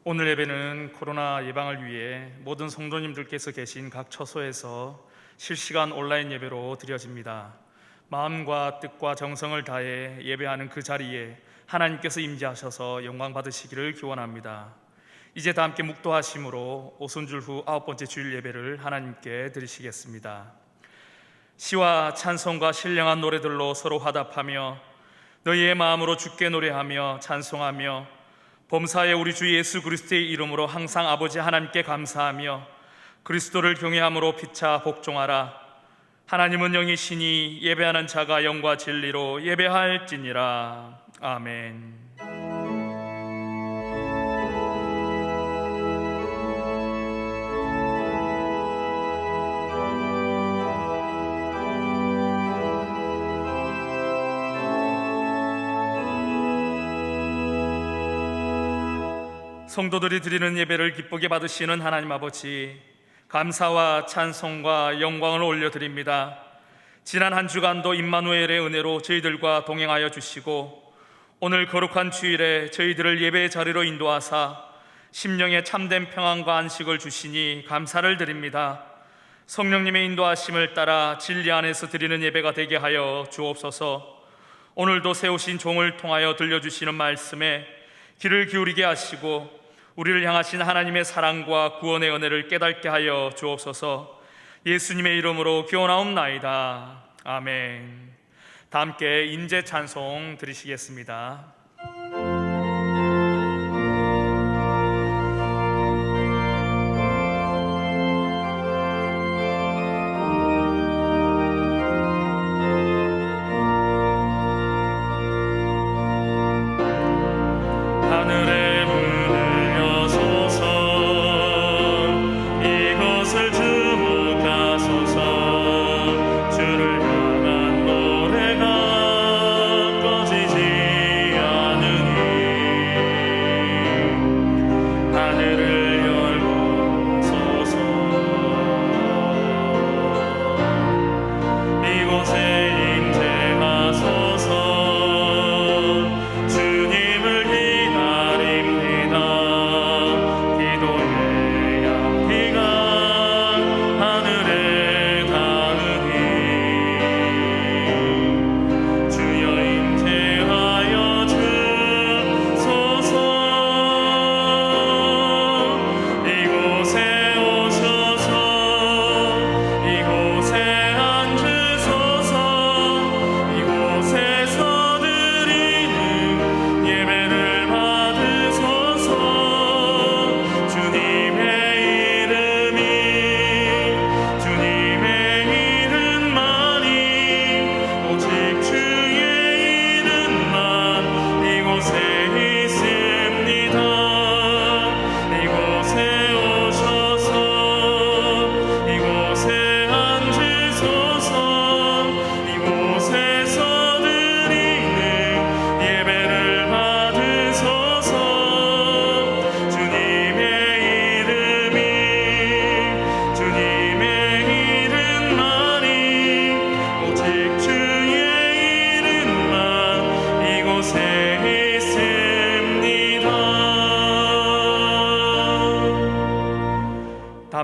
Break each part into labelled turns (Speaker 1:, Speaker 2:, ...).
Speaker 1: 오늘 예배는 코로나 예방을 위해 모든 성도님들께서 계신 각 처소에서 실시간 온라인 예배로 드려집니다. 마음과 뜻과 정성을 다해 예배하는 그 자리에 하나님께서 임재하셔서 영광 받으시기를 기원합니다. 이제 다 함께 묵도하심으로 오순절 후 9번째 주일 예배를 하나님께 드리시겠습니다. 시와 찬송과 신령한 노래들로 서로 화답하며 너희의 마음으로 주께 노래하며 찬송하며 범사에 우리 주 예수 그리스도의 이름으로 항상 아버지 하나님께 감사하며 그리스도를 경외함으로 피차 복종하라. 하나님은 영이시니 예배하는 자가 영과 진리로 예배할지니라. 아멘. 성도들이 드리는 예배를 기쁘게 받으시는 하나님 아버지, 감사와 찬송과 영광을 올려드립니다. 지난 한 주간도 임마누엘의 은혜로 저희들과 동행하여 주시고 오늘 거룩한 주일에 저희들을 예배의 자리로 인도하사 심령에 참된 평안과 안식을 주시니 감사를 드립니다. 성령님의 인도하심을 따라 진리 안에서 드리는 예배가 되게 하여 주옵소서. 오늘도 세우신 종을 통하여 들려주시는 말씀에 귀를 기울이게 하시고 우리를 향하신 하나님의 사랑과 구원의 은혜를 깨닫게 하여 주옵소서. 예수님의 이름으로 기원하옵나이다. 아멘. 다 함께 인재 찬송 드리시겠습니다.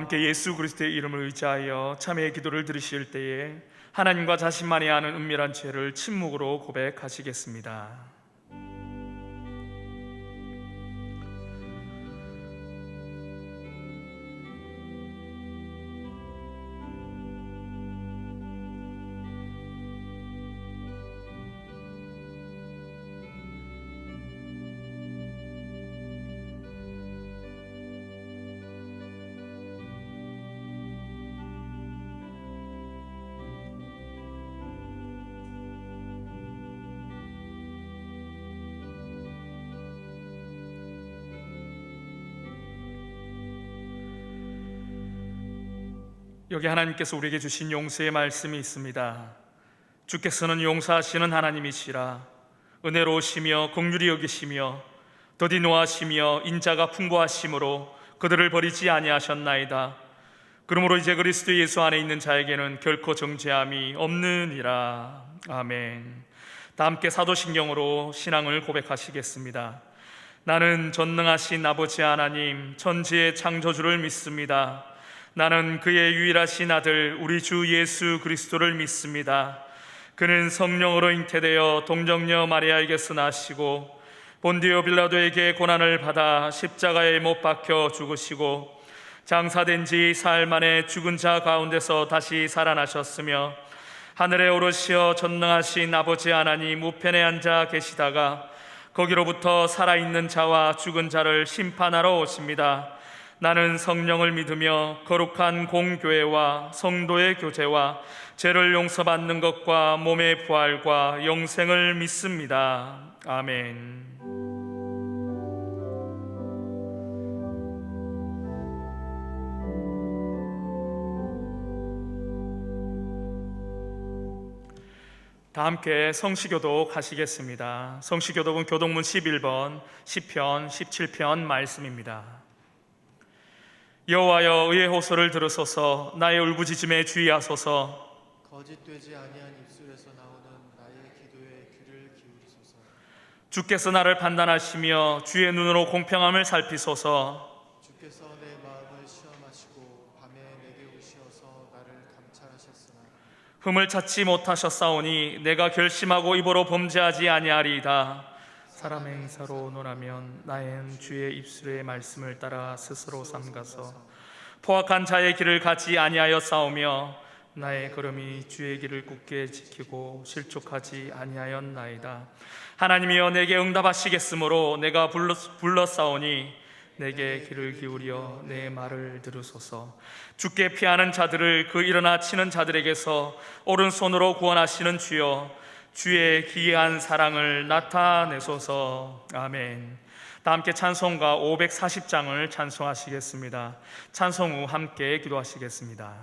Speaker 1: 함께 예수 그리스도의 이름을 의지하여 참회의 기도를 드리실 때에 하나님과 자신만이 아는 은밀한 죄를 침묵으로 고백하시겠습니다. 여기 하나님께서 우리에게 주신 용서의 말씀이 있습니다. 주께서는 용서하시는 하나님이시라. 은혜로우시며 긍휼히 여기시며 더디 노하시며 인자가 풍부하심으로 그들을 버리지 아니하셨나이다. 그러므로 이제 그리스도 예수 안에 있는 자에게는 결코 정죄함이 없느니라. 아멘. 다 함께 사도신경으로 신앙을 고백하시겠습니다. 나는 전능하신 아버지 하나님 천지의 창조주를 믿습니다. 나는 그의 유일하신 아들 우리 주 예수 그리스도를 믿습니다. 그는 성령으로 잉태되어 동정녀 마리아에게서 나시고 본디오 빌라도에게 고난을 받아 십자가에 못 박혀 죽으시고 장사된 지 사흘 만에 죽은 자 가운데서 다시 살아나셨으며 하늘에 오르시어 전능하신 아버지 하나님 우편에 앉아 계시다가 거기로부터 살아있는 자와 죽은 자를 심판하러 오십니다. 나는 성령을 믿으며 거룩한 공교회와 성도의 교제와 죄를 용서받는 것과 몸의 부활과 영생을 믿습니다. 아멘. 다 함께 성시교독 하시겠습니다. 성시교독은 교독문 11번, 시편 17편 말씀입니다. 여호와여 의의 호소를 들으소서. 나의 울부짖음에 주의하소서.
Speaker 2: 거짓되지 아니한 입술에서 나오는 나의 기도에 귀를 기울이소서.
Speaker 1: 주께서 나를 판단하시며 주의 눈으로 공평함을 살피소서.
Speaker 2: 주께서 내 마음을 시험하시고 밤에 내게 오시어서 나를 감찰하셨으나
Speaker 1: 흠을 찾지 못하셨사오니 내가 결심하고 입으로 범죄하지 아니하리이다. 사람의 행사로 논하면 나는 주의 입술의 말씀을 따라 스스로 삼가서 포악한 자의 길을 가지 아니하여 싸우며 나의 걸음이 주의 길을 굳게 지키고 실족하지 아니하였나이다. 하나님이여 내게 응답하시겠으므로 내가 불렀사오니 내게 귀를 기울여 내 말을 들으소서. 주께 피하는 자들을 그 일어나 치는 자들에게서 오른손으로 구원하시는 주여 주의 기이한 사랑을 나타내소서. 아멘. 다 함께 찬송가 540장을 찬송하시겠습니다. 찬송 후 함께 기도하시겠습니다.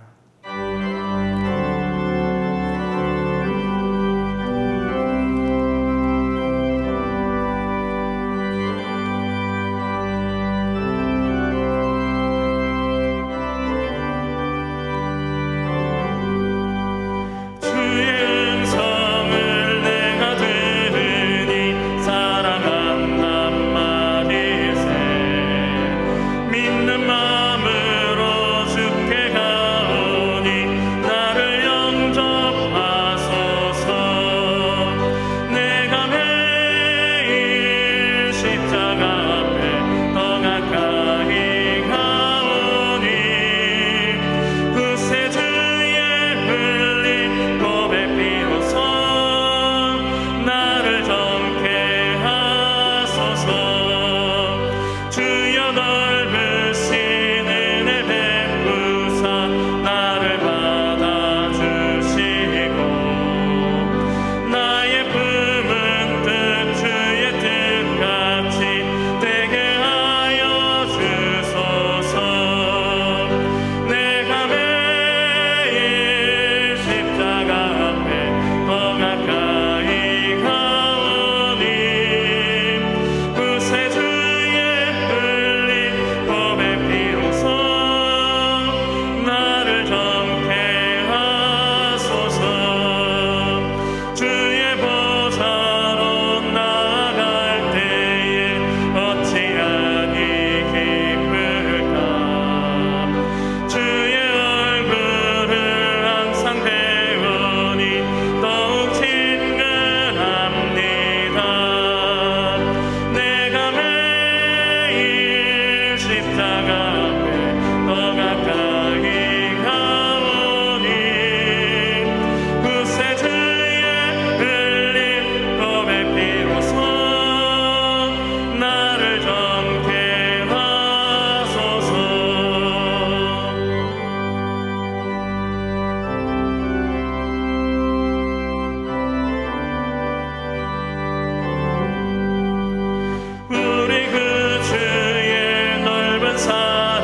Speaker 1: 우리 그 주의 넓은 사랑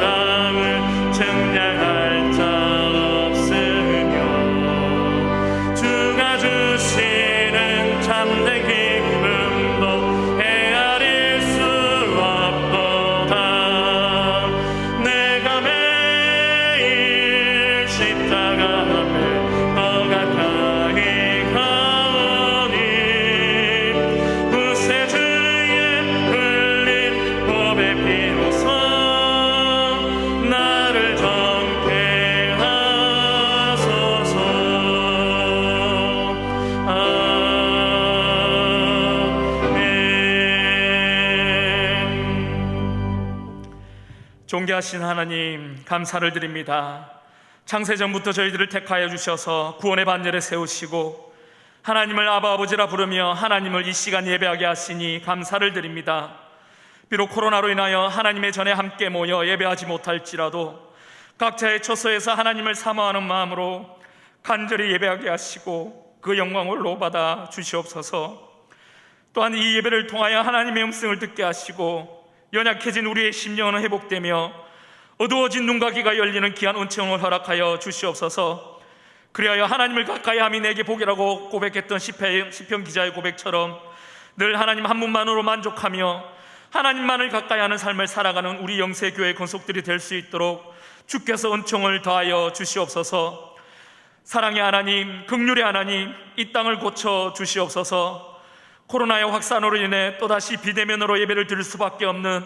Speaker 1: 존귀하신 하나님, 감사를 드립니다. 창세전부터 저희들을 택하여 주셔서 구원의 반열에 세우시고 하나님을 아버지라 부르며 하나님을 이 시간 예배하게 하시니 감사를 드립니다. 비록 코로나로 인하여 하나님의 전에 함께 모여 예배하지 못할지라도 각자의 처소에서 하나님을 사모하는 마음으로 간절히 예배하게 하시고 그 영광을 받아 주시옵소서. 또한 이 예배를 통하여 하나님의 음성을 듣게 하시고 연약해진 우리의 심령은 회복되며 어두워진 눈과 귀가 열리는 귀한 은총을 허락하여 주시옵소서. 그리하여 하나님을 가까이 함이 내게 복이라고 고백했던 시편 기자의 고백처럼 늘 하나님 한 분만으로 만족하며 하나님만을 가까이 하는 삶을 살아가는 우리 영세교회 권속들이 될 수 있도록 주께서 은총을 더하여 주시옵소서. 사랑의 하나님, 긍휼의 하나님, 이 땅을 고쳐 주시옵소서. 코로나의 확산으로 인해 또다시 비대면으로 예배를 드릴 수밖에 없는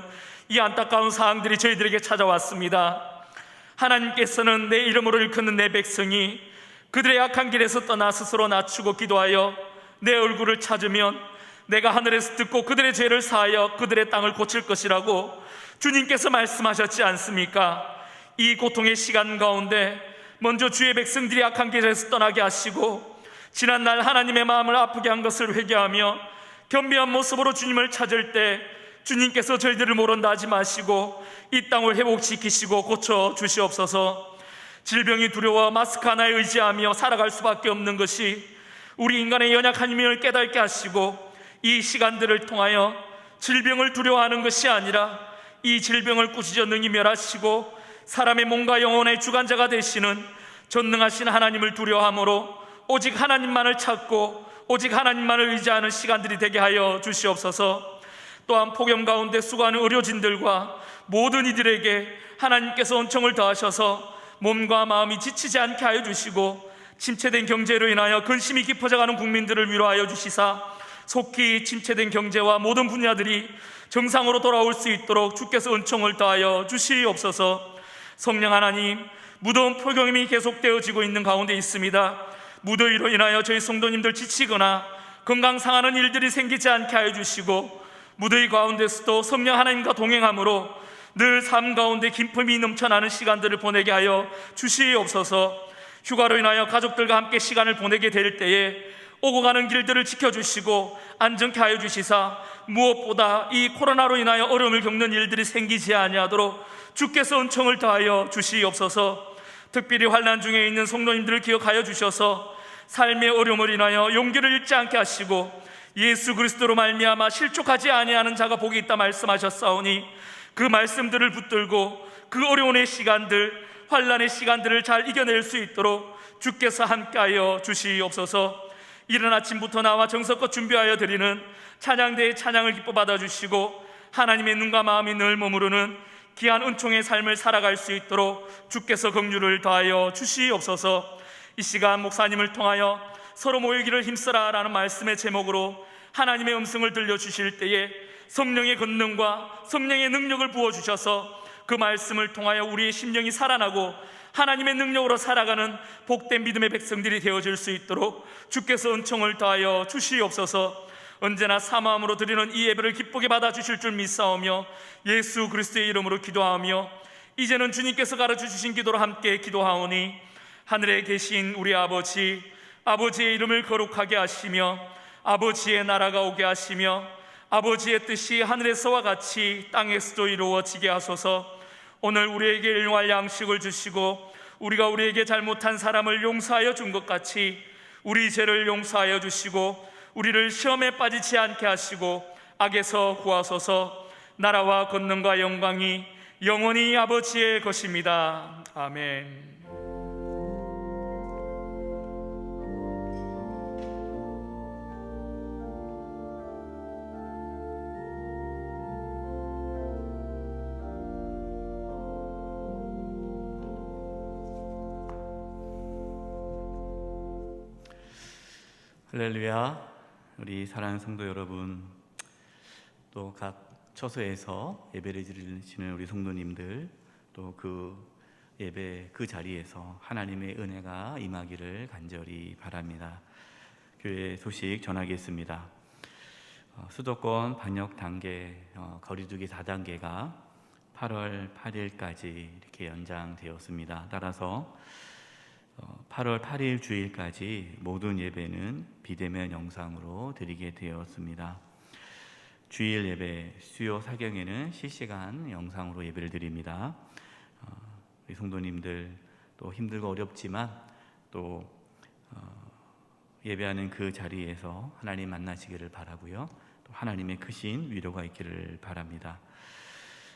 Speaker 1: 이 안타까운 사항들이 저희들에게 찾아왔습니다. 하나님께서는 내 이름으로 일컫는 내 백성이 그들의 악한 길에서 떠나 스스로 낮추고 기도하여 내 얼굴을 찾으면 내가 하늘에서 듣고 그들의 죄를 사하여 그들의 땅을 고칠 것이라고 주님께서 말씀하셨지 않습니까? 이 고통의 시간 가운데 먼저 주의 백성들이 악한 길에서 떠나게 하시고 지난날 하나님의 마음을 아프게 한 것을 회개하며 겸비한 모습으로 주님을 찾을 때 주님께서 저희들을 모른다 하지 마시고 이 땅을 회복시키시고 고쳐 주시옵소서. 질병이 두려워 마스크 하나에 의지하며 살아갈 수밖에 없는 것이 우리 인간의 연약한 힘을 깨닫게 하시고 이 시간들을 통하여 질병을 두려워하는 것이 아니라 이 질병을 꾸짖어 능히 멸하시고 사람의 몸과 영혼의 주관자가 되시는 전능하신 하나님을 두려워함으로 오직 하나님만을 찾고 오직 하나님만을 의지하는 시간들이 되게 하여 주시옵소서. 또한 폭염 가운데 수고하는 의료진들과 모든 이들에게 하나님께서 은총을 더하셔서 몸과 마음이 지치지 않게 하여 주시고 침체된 경제로 인하여 근심이 깊어져가는 국민들을 위로하여 주시사 속히 침체된 경제와 모든 분야들이 정상으로 돌아올 수 있도록 주께서 은총을 더하여 주시옵소서. 성령 하나님, 무더운 폭염이 계속되어지고 있는 가운데 있습니다. 무더위로 인하여 저희 성도님들 지치거나 건강 상하는 일들이 생기지 않게 하여 주시고 무더위 가운데서도 성령 하나님과 동행함으로 늘 삶 가운데 기쁨이 넘쳐나는 시간들을 보내게 하여 주시옵소서. 휴가로 인하여 가족들과 함께 시간을 보내게 될 때에 오고 가는 길들을 지켜주시고 안전케 하여 주시사 무엇보다 이 코로나로 인하여 어려움을 겪는 일들이 생기지 아니하도록 주께서 은총을 더하여 주시옵소서. 특별히 환난 중에 있는 성도님들을 기억하여 주셔서 삶의 어려움을 인하여 용기를 잃지 않게 하시고 예수 그리스도로 말미암아 실족하지 아니하는 자가 복이 있다 말씀하셨사오니 그 말씀들을 붙들고 그 어려움의 시간들, 환난의 시간들을 잘 이겨낼 수 있도록 주께서 함께하여 주시옵소서. 이른 아침부터 나와 정성껏 준비하여 드리는 찬양대의 찬양을 기뻐 받아주시고 하나님의 눈과 마음이 늘 머무르는 귀한 은총의 삶을 살아갈 수 있도록 주께서 긍휼을 더하여 주시옵소서. 이 시간 목사님을 통하여 서로 모이기를 힘쓰라 라는 말씀의 제목으로 하나님의 음성을 들려주실 때에 성령의 권능과 성령의 능력을 부어주셔서 그 말씀을 통하여 우리의 심령이 살아나고 하나님의 능력으로 살아가는 복된 믿음의 백성들이 되어질 수 있도록 주께서 은총을 더하여 주시옵소서. 언제나 사모함으로 드리는 이 예배를 기쁘게 받아주실 줄 믿사오며 예수 그리스도의 이름으로 기도하며 이제는 주님께서 가르쳐 주신 기도로 함께 기도하오니 하늘에 계신 우리 아버지, 아버지의 이름을 거룩하게 하시며 아버지의 나라가 오게 하시며 아버지의 뜻이 하늘에서와 같이 땅에서도 이루어지게 하소서. 오늘 우리에게 일용할 양식을 주시고 우리가 우리에게 잘못한 사람을 용서하여 준 것 같이 우리 죄를 용서하여 주시고 우리를 시험에 빠지지 않게 하시고 악에서 구하소서. 나라와 권능과 영광이 영원히 아버지의 것입니다. 아멘.
Speaker 3: 할렐루야. 우리 사랑하는 성도 여러분, 또 각 처소에서 예배를 드리시는 우리 성도님들, 또 그 예배 그 자리에서 하나님의 은혜가 임하기를 간절히 바랍니다. 교회 소식 전하겠습니다. 수도권 방역 단계 거리두기 4단계가 8월 8일까지 이렇게 연장되었습니다. 따라서 8월 8일 주일까지 모든 예배는 비대면 영상으로 드리게 되었습니다. 주일 예배, 수요 사경에는 실시간 영상으로 예배를 드립니다. 우리 성도님들 또 힘들고 어렵지만 또 예배하는 그 자리에서 하나님 만나시기를 바라고요. 또 하나님의 크신 위로가 있기를 바랍니다.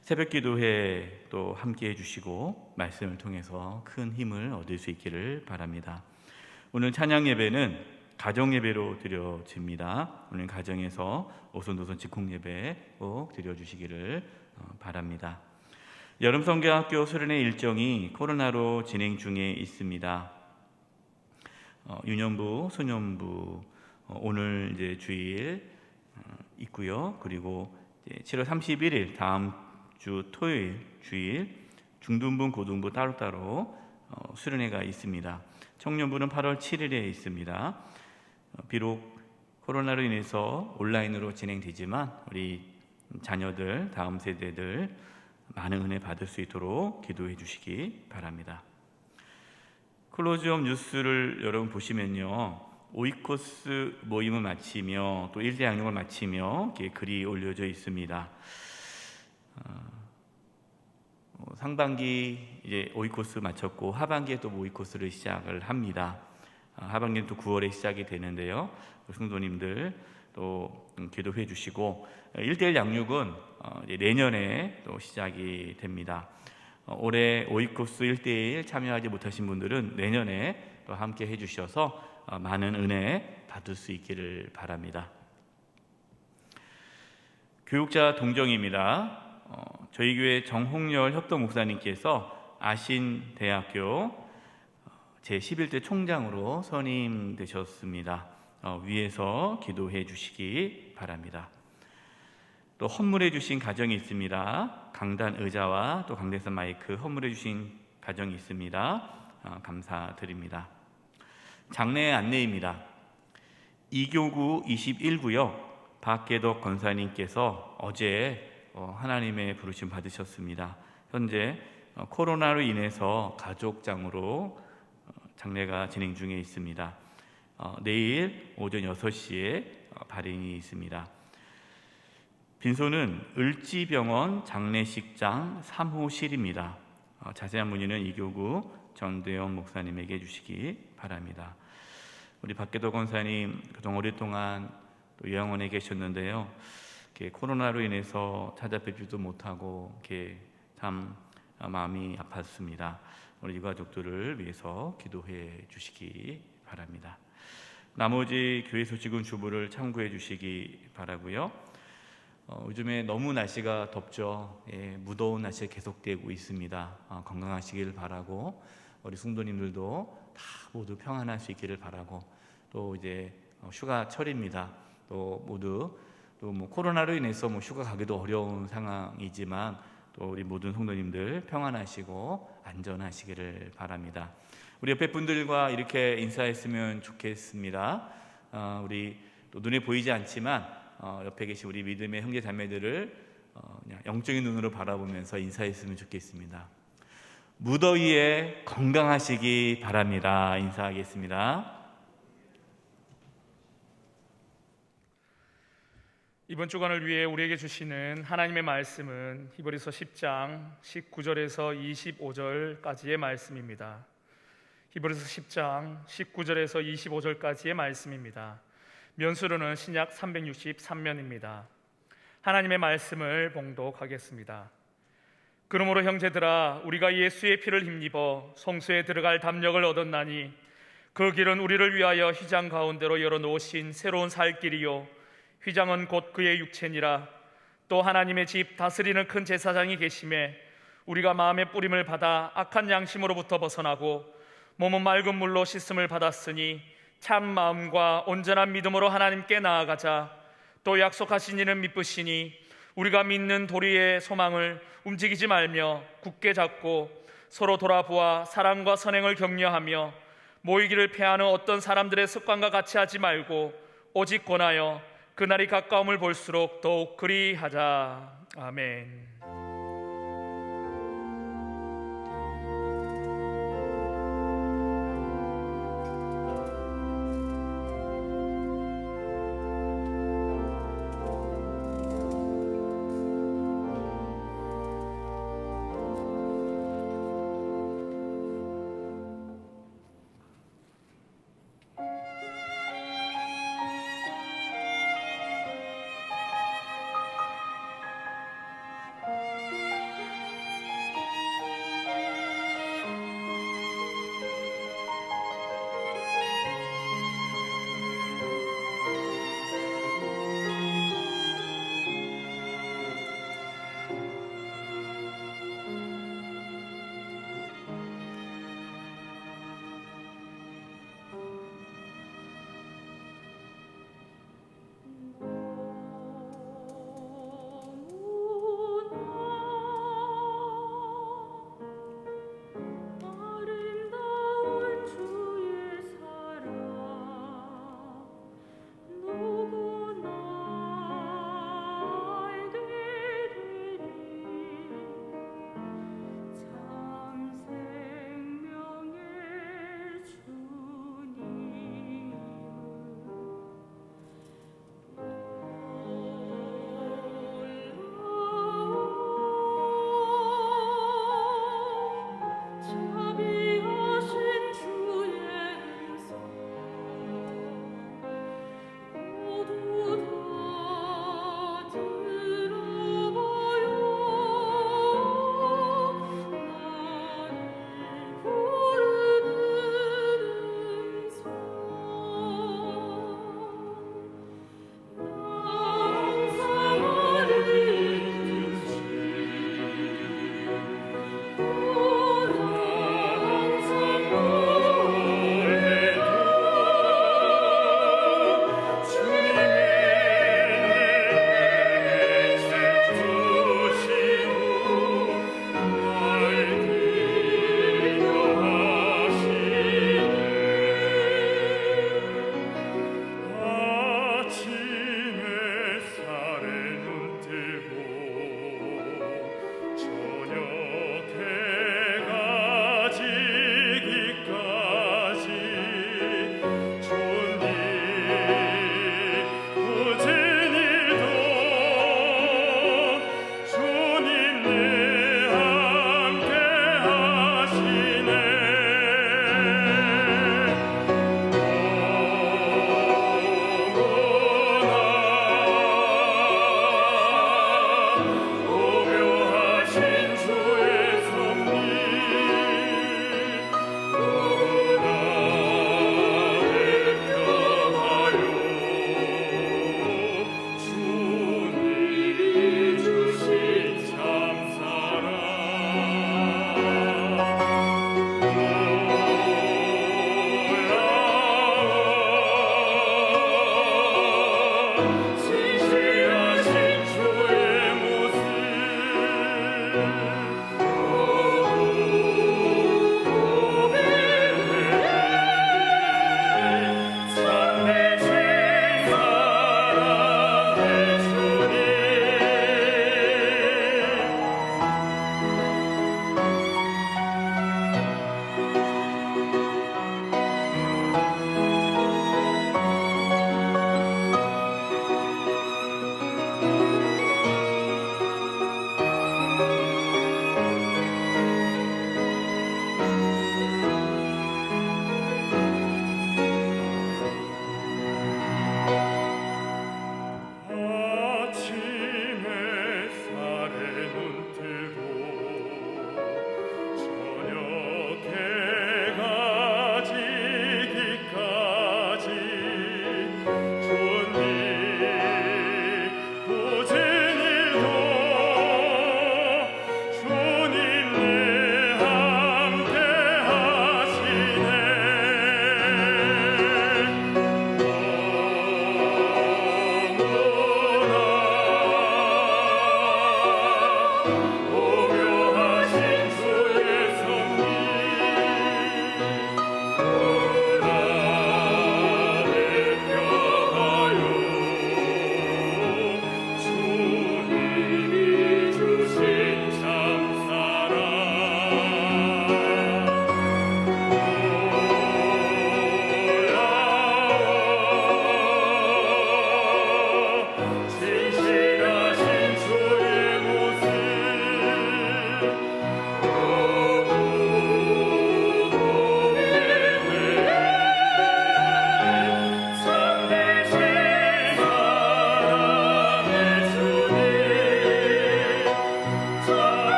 Speaker 3: 새벽 기도회 또 함께 해주시고 말씀을 통해서 큰 힘을 얻을 수 있기를 바랍니다. 오늘 찬양 예배는 가정 예배로 드려집니다. 오늘 가정에서 오손도손 직공 예배 꼭 드려주시기를 바랍니다. 여름 성경학교 수련회 일정이 코로나로 진행 중에 있습니다. 유년부, 소년부 오늘 이제 주일 있고요. 그리고 7월 31일 다음 주 토요일 주일 중등부, 고등부 따로따로 수련회가 있습니다. 청년부는 8월 7일에 있습니다. 비록 코로나로 인해서 온라인으로 진행되지만 우리 자녀들, 다음 세대들 많은 은혜 받을 수 있도록 기도해 주시기 바랍니다. 클로즈업 뉴스를 여러분 보시면요, 오이코스 모임을 마치며 또 1대 양육을 마치며 이렇게 글이 올려져 있습니다. 상반기 이제 오이코스 마쳤고 하반기에 또 오이코스를 시작을 합니다. 하반기는 또 9월에 시작이 되는데요. 성도님들 또 기도해 주시고 1대1 양육은 이제 내년에 또 시작이 됩니다. 올해 오이코스 1대1 참여하지 못하신 분들은 내년에 또 함께 해주셔서 많은 은혜 받을 수 있기를 바랍니다. 교육자 동정입니다. 저희 교회 정홍열 협동 목사님께서 아신대학교 제11대 총장으로 선임되셨습니다. 위에서 기도해 주시기 바랍니다. 또 헌물해 주신 가정이 있습니다. 강단 의자와 또 강대선 마이크 헌물해 주신 가정이 있습니다. 감사드립니다. 장례 안내입니다. 이교구 21구역 박계덕 권사님께서 어제 하나님의 부르심 받으셨습니다. 현재 코로나로 인해서 가족장으로 장례가 진행 중에 있습니다. 내일 오전 6시에 발인이 있습니다. 빈소는 을지병원 장례식장 3호실입니다. 자세한 문의는 이교구 전대영 목사님에게 주시기 바랍니다. 우리 박계덕 권사님 그동안 오랫동안 또 요양원에 계셨는데요. 코로나로 인해서 찾아뵙지도 못하고 참 마음이 아팠습니다. 우리 유가족들을 위해서 기도해 주시기 바랍니다. 나머지 교회 소식은 주부를 참고해 주시기 바라고요. 요즘에 너무 날씨가 덥죠. 무더운 날씨가 계속되고 있습니다. 건강하시길 바라고 우리 성도님들도 다 모두 평안할 수 있기를 바라고 또 이제 휴가철입니다. 또 모두 또 코로나로 인해서 휴가 가기도 어려운 상황이지만 또 우리 모든 성도님들 평안하시고 안전하시기를 바랍니다. 우리 옆에 분들과 이렇게 인사했으면 좋겠습니다. 우리 또 눈에 보이지 않지만 옆에 계신 우리 믿음의 형제 자매들을 그냥 영적인 눈으로 바라보면서 인사했으면 좋겠습니다. 무더위에 건강하시기 바랍니다. 인사하겠습니다.
Speaker 1: 이번 주간을 위해 우리에게 주시는 하나님의 말씀은 히브리서 10장 19절에서 25절까지의 말씀입니다. 히브리서 10장 19절에서 25절까지의 말씀입니다. 면수로는 신약 363면입니다. 하나님의 말씀을 봉독하겠습니다. 그러므로 형제들아, 우리가 예수의 피를 힘입어 성소에 들어갈 담력을 얻었나니 그 길은 우리를 위하여 휘장 가운데로 열어놓으신 새로운 살 길이요 휘장은 곧 그의 육체니라. 또 하나님의 집 다스리는 큰 제사장이 계심에 우리가 마음의 뿌림을 받아 악한 양심으로부터 벗어나고 몸은 맑은 물로 씻음을 받았으니 참 마음과 온전한 믿음으로 하나님께 나아가자. 또 약속하신 이는 미쁘시니 우리가 믿는 도리의 소망을 움직이지 말며 굳게 잡고 서로 돌아보아 사랑과 선행을 격려하며 모이기를 패하는 어떤 사람들의 습관과 같이 하지 말고 오직 권하여 그날이 가까움을 볼수록 더욱 그리하자. 아멘.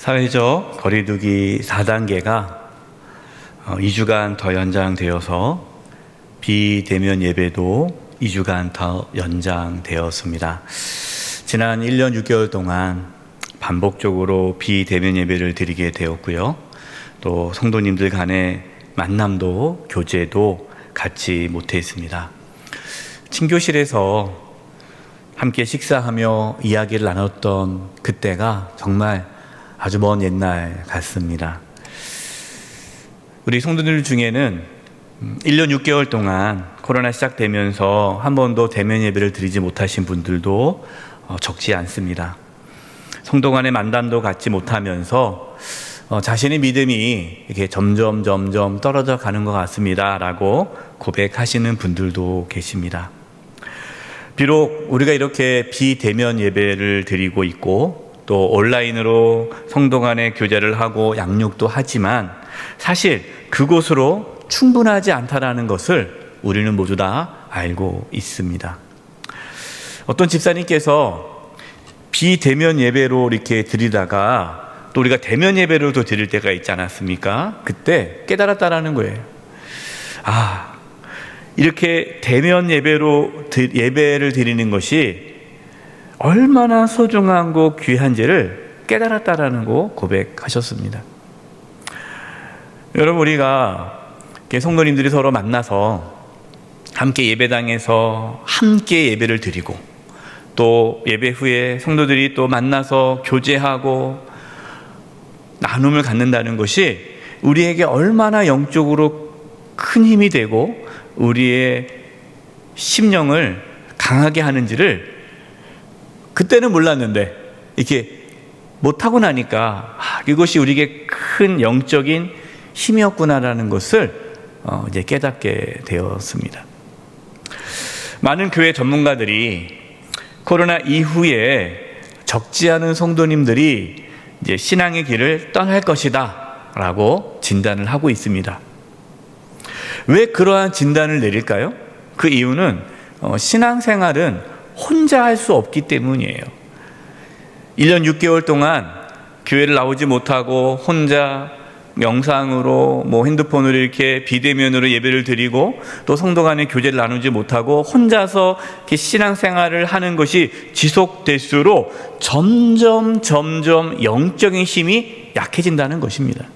Speaker 3: 사회적 거리두기 4단계가 2주간 더 연장되어서 비대면 예배도 2주간 더 연장되었습니다. 지난 1년 6개월 동안 반복적으로 비대면 예배를 드리게 되었고요. 또 성도님들 간의 만남도 교제도 갖지 못했습니다. 친교실에서 함께 식사하며 이야기를 나눴던 그때가 정말 아주 먼 옛날 같습니다. 우리 성도들 중에는 1년 6개월 동안 코로나 시작되면서 한 번도 대면 예배를 드리지 못하신 분들도 적지 않습니다. 성도 간의 만남도 갖지 못하면서 자신의 믿음이 이렇게 점점 떨어져 가는 것 같습니다 라고 고백하시는 분들도 계십니다. 비록 우리가 이렇게 비대면 예배를 드리고 있고 또 온라인으로 성도 간의 교제를 하고 양육도 하지만 사실 그곳으로 충분하지 않다라는 것을 우리는 모두 다 알고 있습니다. 어떤 집사님께서 비대면 예배로 이렇게 드리다가 또 우리가 대면 예배로도 드릴 때가 있지 않았습니까? 그때 깨달았다라는 거예요. 이렇게 대면 예배로 예배를 드리는 것이 얼마나 소중하고 귀한지를 깨달았다라는 거 고백하셨습니다. 여러분, 우리가 성도님들이 서로 만나서 함께 예배당에서 함께 예배를 드리고 또 예배 후에 성도들이 또 만나서 교제하고 나눔을 갖는다는 것이 우리에게 얼마나 영적으로 큰 힘이 되고 우리의 심령을 강하게 하는지를 그때는 몰랐는데 이렇게 못하고 나니까 이것이 우리에게 큰 영적인 힘이었구나라는 것을 이제 깨닫게 되었습니다. 많은 교회 전문가들이 코로나 이후에 적지 않은 성도님들이 이제 신앙의 길을 떠날 것이다 라고 진단을 하고 있습니다. 왜 그러한 진단을 내릴까요? 그 이유는 신앙생활은 혼자 할 수 없기 때문이에요. 1년 6개월 동안 교회를 나오지 못하고 혼자 영상으로 핸드폰으로 이렇게 비대면으로 예배를 드리고 또 성도 간의 교제를 나누지 못하고 혼자서 이렇게 신앙생활을 하는 것이 지속될수록 점점 영적인 힘이 약해진다는 것입니다.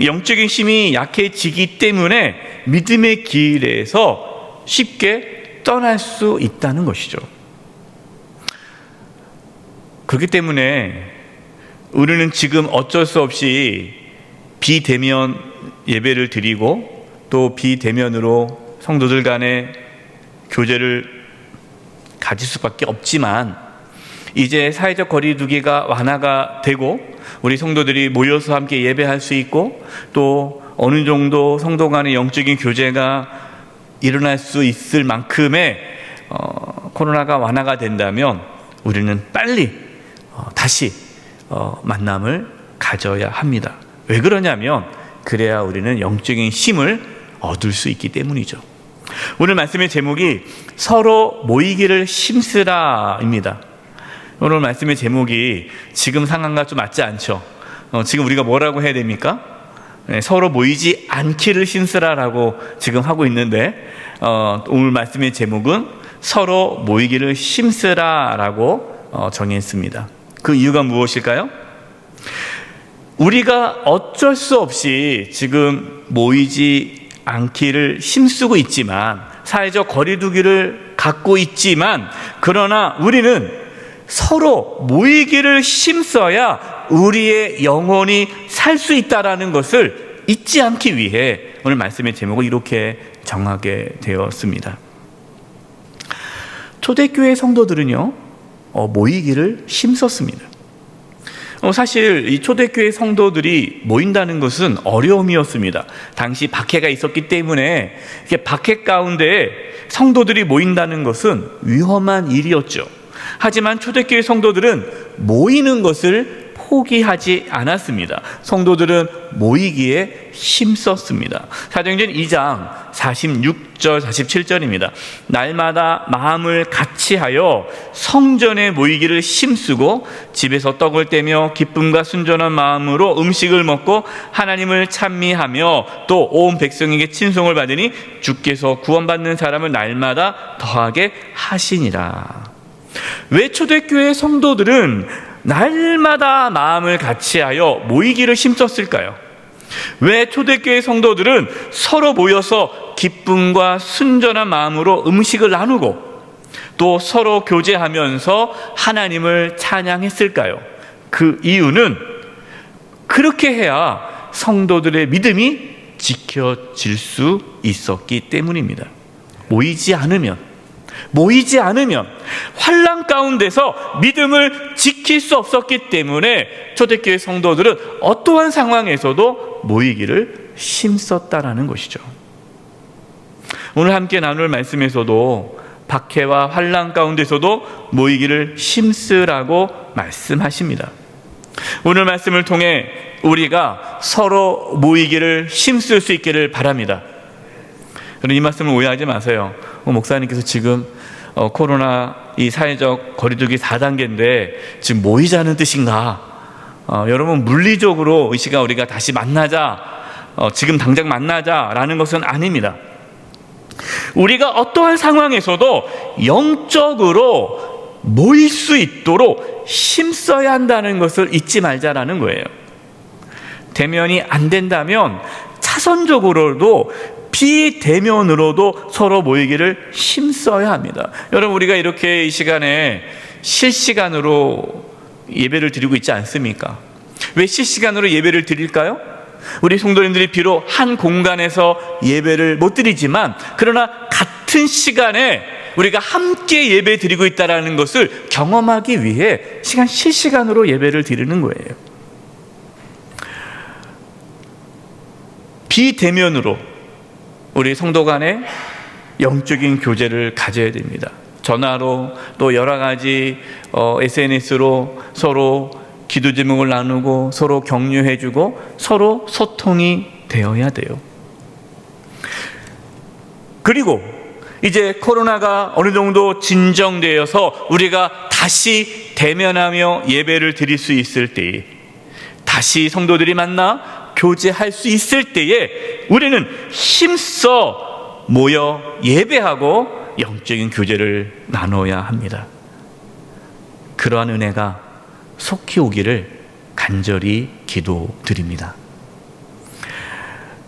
Speaker 3: 영적인 힘이 약해지기 때문에 믿음의 길에서 쉽게 떠날 수 있다는 것이죠. 그렇기 때문에 우리는 지금 어쩔 수 없이 비대면 예배를 드리고 또 비대면으로 성도들 간의 교제를 가질 수밖에 없지만, 이제 사회적 거리두기가 완화가 되고 우리 성도들이 모여서 함께 예배할 수 있고 또 어느 정도 성도 간의 영적인 교제가 일어날 수 있을 만큼의 코로나가 완화가 된다면 우리는 빨리 다시 만남을 가져야 합니다. 왜 그러냐면 그래야 우리는 영적인 힘을 얻을 수 있기 때문이죠. 오늘 말씀의 제목이 서로 모이기를 힘쓰라입니다. 오늘 말씀의 제목이 지금 상황과 좀 맞지 않죠. 지금 우리가 뭐라고 해야 됩니까? 서로 모이지 않기를 힘쓰라라고 지금 하고 있는데, 오늘 말씀의 제목은 서로 모이기를 힘쓰라라고 정했습니다. 그 이유가 무엇일까요? 우리가 어쩔 수 없이 지금 모이지 않기를 힘쓰고 있지만, 사회적 거리두기를 갖고 있지만, 그러나 우리는 서로 모이기를 힘써야 우리의 영혼이 살 수 있다라는 것을 잊지 않기 위해 오늘 말씀의 제목을 이렇게 정하게 되었습니다. 초대교회 성도들은요, 모이기를 힘썼습니다. 사실 이 초대교회 성도들이 모인다는 것은 어려움이었습니다. 당시 박해가 있었기 때문에 박해 가운데 성도들이 모인다는 것은 위험한 일이었죠. 하지만 초대교회 성도들은 모이는 것을 포기하지 않았습니다. 성도들은 모이기에 힘썼습니다. 사도행전 2장 46절 47절입니다. 날마다 마음을 같이하여 성전에 모이기를 힘쓰고 집에서 떡을 떼며 기쁨과 순전한 마음으로 음식을 먹고 하나님을 찬미하며 또 온 백성에게 친송을 받으니 주께서 구원받는 사람을 날마다 더하게 하시니라. 왜 초대교회 성도들은 날마다 마음을 같이하여 모이기를 힘썼을까요? 왜 초대교회 성도들은 서로 모여서 기쁨과 순전한 마음으로 음식을 나누고 또 서로 교제하면서 하나님을 찬양했을까요? 그 이유는 그렇게 해야 성도들의 믿음이 지켜질 수 있었기 때문입니다. 모이지 않으면 환난 가운데서 믿음을 지킬 수 없었기 때문에 초대교회 성도들은 어떠한 상황에서도 모이기를 힘썼다라는 것이죠. 오늘 함께 나눌 말씀에서도 박해와 환난 가운데서도 모이기를 힘쓰라고 말씀하십니다. 오늘 말씀을 통해 우리가 서로 모이기를 힘쓸 수 있기를 바랍니다. 그럼 이 말씀을 오해하지 마세요. 목사님께서 지금 코로나 이 사회적 거리두기 4단계인데 지금 모이자는 뜻인가? 여러분, 물리적으로 이 시간 우리가 다시 만나자, 지금 당장 만나자라는 것은 아닙니다. 우리가 어떠한 상황에서도 영적으로 모일 수 있도록 힘써야 한다는 것을 잊지 말자라는 거예요. 대면이 안 된다면 차선적으로도 비대면으로도 서로 모이기를 힘써야 합니다. 여러분, 우리가 이렇게 이 시간에 실시간으로 예배를 드리고 있지 않습니까? 왜 실시간으로 예배를 드릴까요? 우리 성도님들이 비록 한 공간에서 예배를 못 드리지만 그러나 같은 시간에 우리가 함께 예배 드리고 있다는 것을 경험하기 위해 실시간으로 예배를 드리는 거예요. 비대면으로 우리 성도 간에 영적인 교제를 가져야 됩니다. 전화로 또 여러 가지 SNS로 서로 기도 제목을 나누고 서로 격려해주고 서로 소통이 되어야 돼요. 그리고 이제 코로나가 어느 정도 진정되어서 우리가 다시 대면하며 예배를 드릴 수 있을 때에 다시 성도들이 만나 교제할 수 있을 때에 우리는 힘써 모여 예배하고 영적인 교제를 나눠야 합니다. 그러한 은혜가 속히 오기를 간절히 기도드립니다.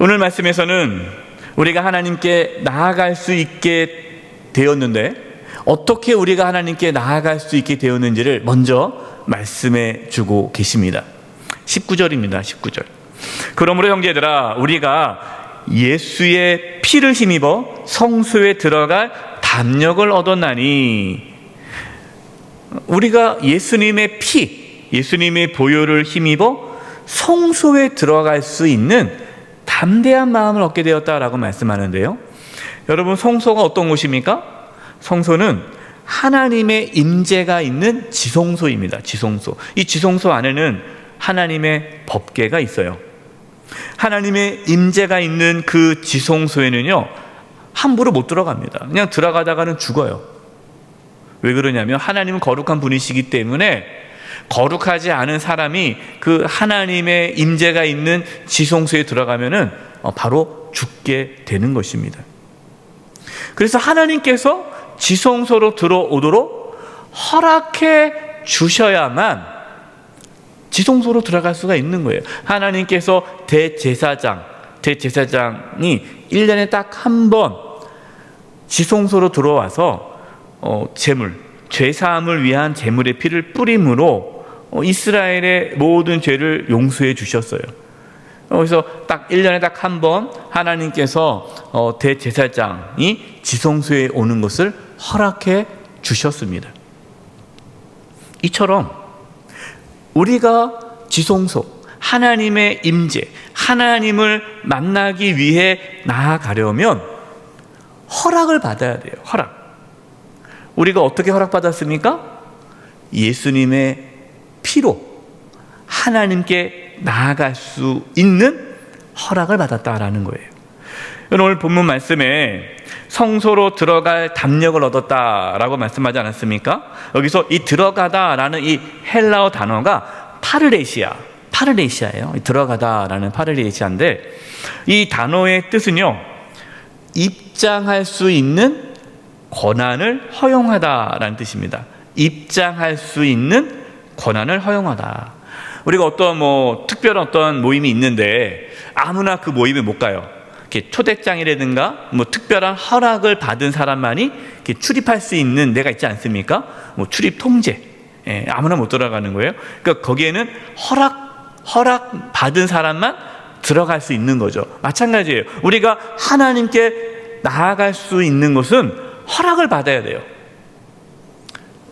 Speaker 3: 오늘 말씀에서는 우리가 하나님께 나아갈 수 있게 되었는데 어떻게 우리가 하나님께 나아갈 수 있게 되었는지를 먼저 말씀해 주고 계십니다. 19절입니다. 19절. 그러므로 형제들아 우리가 예수의 피를 힘입어 성소에 들어갈 담력을 얻었나니, 우리가 예수님의 피, 예수님의 보혈을 힘입어 성소에 들어갈 수 있는 담대한 마음을 얻게 되었다라고 말씀하는데요. 여러분, 성소가 어떤 곳입니까? 성소는 하나님의 임재가 있는 지성소입니다. 지성소. 이 지성소 안에는 하나님의 법궤가 있어요. 하나님의 임재가 있는 그 지성소에는요, 함부로 못 들어갑니다. 그냥 들어가다가는 죽어요. 왜 그러냐면 하나님은 거룩한 분이시기 때문에 거룩하지 않은 사람이 그 하나님의 임재가 있는 지성소에 들어가면은 바로 죽게 되는 것입니다. 그래서 하나님께서 지성소로 들어오도록 허락해 주셔야만 지성소로 들어갈 수가 있는 거예요. 하나님께서 대제사장이 1년에 딱 한 번 지성소로 들어와서 죄사함을 위한 제물의 피를 뿌림으로 이스라엘의 모든 죄를 용서해 주셨어요. 그래서 딱 1년에 딱 한 번 하나님께서 대제사장이 지성소에 오는 것을 허락해 주셨습니다. 이처럼 우리가 지성소, 하나님의 임재, 하나님을 만나기 위해 나아가려면 허락을 받아야 돼요. 허락. 우리가 어떻게 허락받았습니까? 예수님의 피로 하나님께 나아갈 수 있는 허락을 받았다라는 거예요. 오늘 본문 말씀에 성소로 들어갈 담력을 얻었다라고 말씀하지 않았습니까? 여기서 이 들어가다라는 이 헬라어 단어가 파르레시아예요. 들어가다라는 파르레시아인데, 이 단어의 뜻은요, 입장할 수 있는 권한을 허용하다라는 뜻입니다. 입장할 수 있는 권한을 허용하다. 우리가 어떤 특별한 어떤 모임이 있는데 아무나 그 모임에 못 가요. 이렇게 초대장이라든가 특별한 허락을 받은 사람만이 이렇게 출입할 수 있는 데가 있지 않습니까? 출입 통제. 아무나 못 들어가는 거예요. 그러니까 거기에는 허락 받은 사람만 들어갈 수 있는 거죠. 마찬가지예요. 우리가 하나님께 나아갈 수 있는 것은 허락을 받아야 돼요.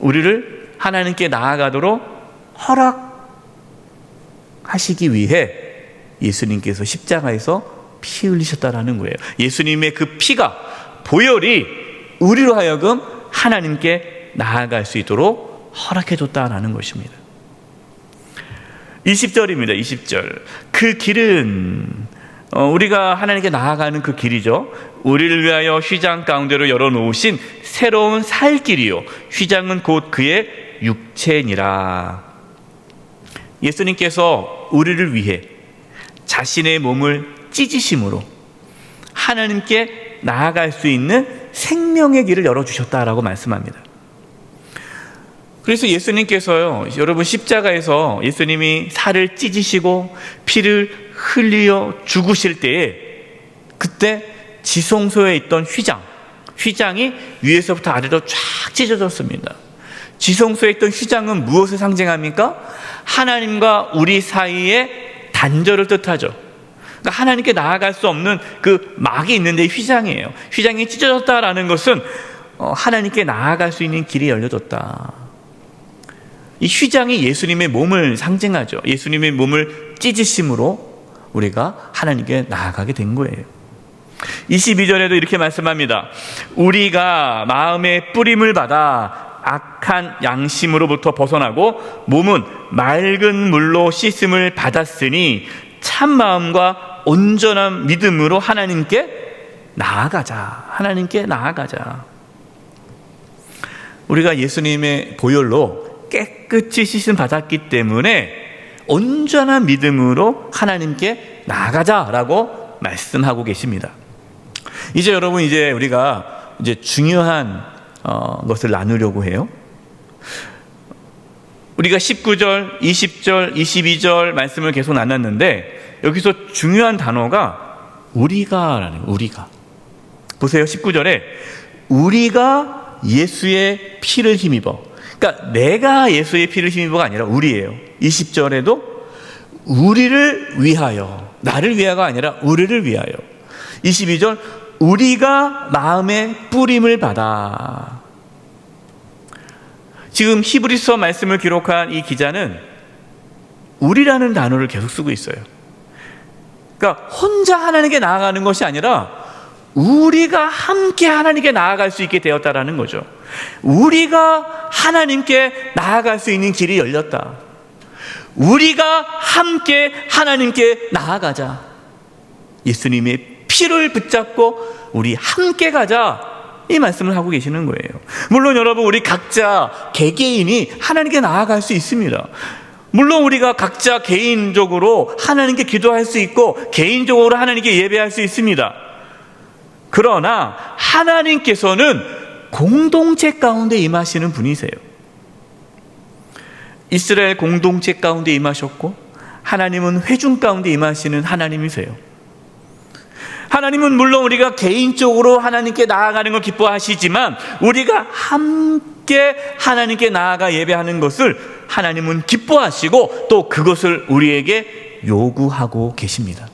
Speaker 3: 우리를 하나님께 나아가도록 허락하시기 위해 예수님께서 십자가에서 피 흘리셨다라는 거예요. 예수님의 그 피가, 보혈이 우리로 하여금 하나님께 나아갈 수 있도록 허락해줬다라는 것입니다. 20절입니다. 20절. 그 길은 우리가 하나님께 나아가는 그 길이죠. 우리를 위하여 휘장 가운데로 열어놓으신 새로운 살 길이요, 휘장은 곧 그의 육체니라. 예수님께서 우리를 위해 자신의 몸을 찢으심으로 하나님께 나아갈 수 있는 생명의 길을 열어주셨다라고 말씀합니다. 그래서 예수님께서요, 여러분, 십자가에서 예수님이 살을 찢으시고 피를 흘려 죽으실 때에, 그때 지성소에 있던 휘장이 위에서부터 아래로 쫙 찢어졌습니다. 지성소에 있던 휘장은 무엇을 상징합니까? 하나님과 우리 사이의 단절을 뜻하죠. 그러니까 하나님께 나아갈 수 없는 그 막이 있는데 휘장이에요. 휘장이 찢어졌다라는 것은 하나님께 나아갈 수 있는 길이 열려졌다. 이 휘장이 예수님의 몸을 상징하죠. 예수님의 몸을 찢으심으로 우리가 하나님께 나아가게 된 거예요. 22절에도 이렇게 말씀합니다. 우리가 마음의 뿌림을 받아 악한 양심으로부터 벗어나고 몸은 맑은 물로 씻음을 받았으니 참 마음과 온전한 믿음으로 하나님께 나아가자. 우리가 예수님의 보혈로 깨끗이 씻음 받았기 때문에 온전한 믿음으로 하나님께 나아가자라고 말씀하고 계십니다. 이제 여러분, 이제 우리가 이제 중요한 것을 나누려고 해요. 우리가 19절, 20절, 22절 말씀을 계속 나눴는데 여기서 중요한 단어가 우리가라는 거예요. 우리가. 보세요. 19절에 우리가 예수의 피를 힘입어. 그러니까 내가 예수의 피를 힘입어가 아니라 우리예요. 20절에도 우리를 위하여, 나를 위하여가 아니라 우리를 위하여. 22절 우리가 마음의 뿌림을 받아. 지금 히브리서 말씀을 기록한 이 기자는 우리라는 단어를 계속 쓰고 있어요. 그러니까 혼자 하나님께 나아가는 것이 아니라 우리가 함께 하나님께 나아갈 수 있게 되었다라는 거죠. 우리가 하나님께 나아갈 수 있는 길이 열렸다. 우리가 함께 하나님께 나아가자. 예수님의 피를 붙잡고 우리 함께 가자, 이 말씀을 하고 계시는 거예요. 물론 여러분, 우리 각자 개개인이 하나님께 나아갈 수 있습니다. 물론 우리가 각자 개인적으로 하나님께 기도할 수 있고 개인적으로 하나님께 예배할 수 있습니다. 그러나 하나님께서는 공동체 가운데 임하시는 분이세요. 이스라엘 공동체 가운데 임하셨고 하나님은 회중 가운데 임하시는 하나님이세요. 하나님은 물론 우리가 개인적으로 하나님께 나아가는 걸 기뻐하시지만 우리가 함께 하나님께 나아가 예배하는 것을 하나님은 기뻐하시고 또 그것을 우리에게 요구하고 계십니다.